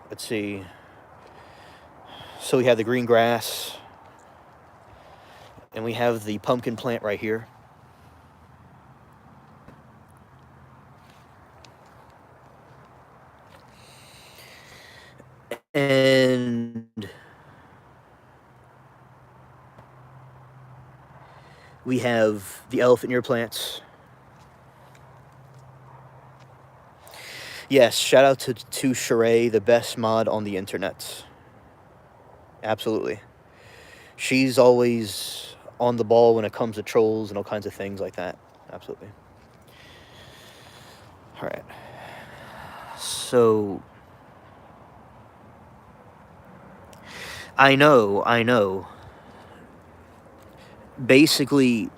let's see. So we have the green grass, and we have the pumpkin plant right here. And we have the elephant ear plants. Yes, shout out to Sheree, the best mod on the internet. Absolutely. She's always on the ball when it comes to trolls and all kinds of things like that. Absolutely. All right. So I know. Basically,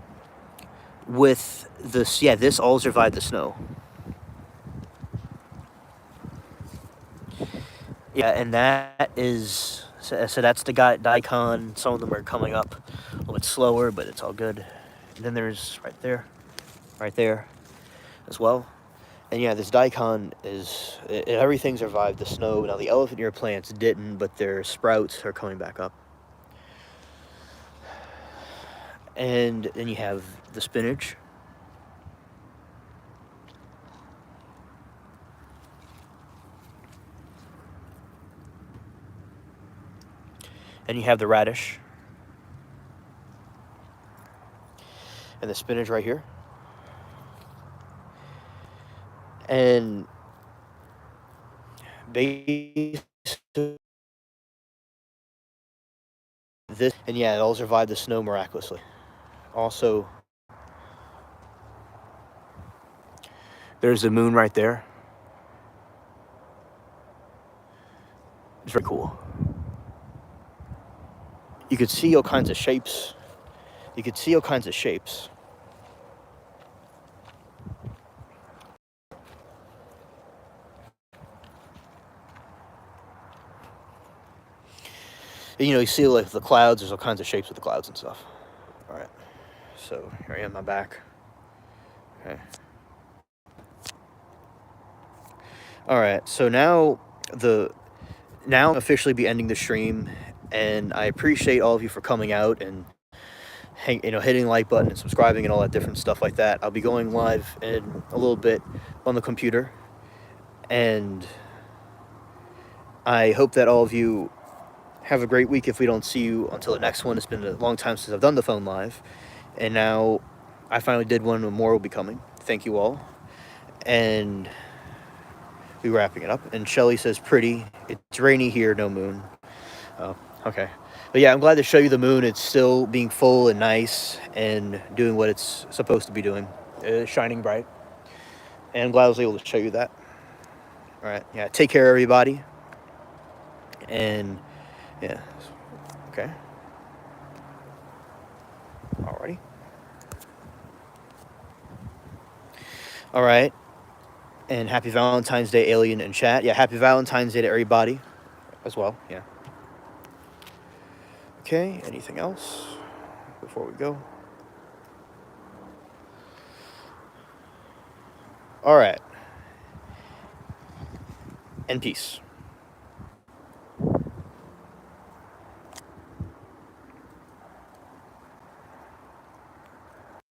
with this, yeah, this all survived the snow. Yeah, and that is, so that's the daikon. Some of them are coming up a little bit slower, but it's all good. And then there's right there as well. And yeah, this daikon everything survived the snow. Now the elephant ear plants didn't, but their sprouts are coming back up. And then you have the spinach. And you have the radish. And the spinach right here. And basically this, and yeah, it all survived the snow miraculously. Also, there's the moon right there. It's very cool. You could see all kinds of shapes. And, you see like the clouds. There's all kinds of shapes with the clouds and stuff. All right. So here I am, my back. Okay. All right. So now I'll officially be ending the stream, and I appreciate all of you for coming out and hitting the like button and subscribing and all that different stuff like that. I'll be going live in a little bit on the computer, and I hope that all of you have a great week if we don't see you until the next one. It's been a long time since I've done the phone live, and now I finally did one, and more will be coming. thank you all. And we're wrapping it up. And Shelly says, pretty. It's rainy here, no moon. Oh, okay. But yeah, I'm glad to show you the moon. It's still being full and nice and doing what it's supposed to be doing, shining bright. And I'm glad I was able to show you that. All right. Yeah. Take care, everybody. And yeah. Okay. Alrighty. All right. And happy Valentine's Day, Alien and chat. Yeah, happy Valentine's Day to everybody as well. Yeah. Okay, anything else before we go? All right. And peace.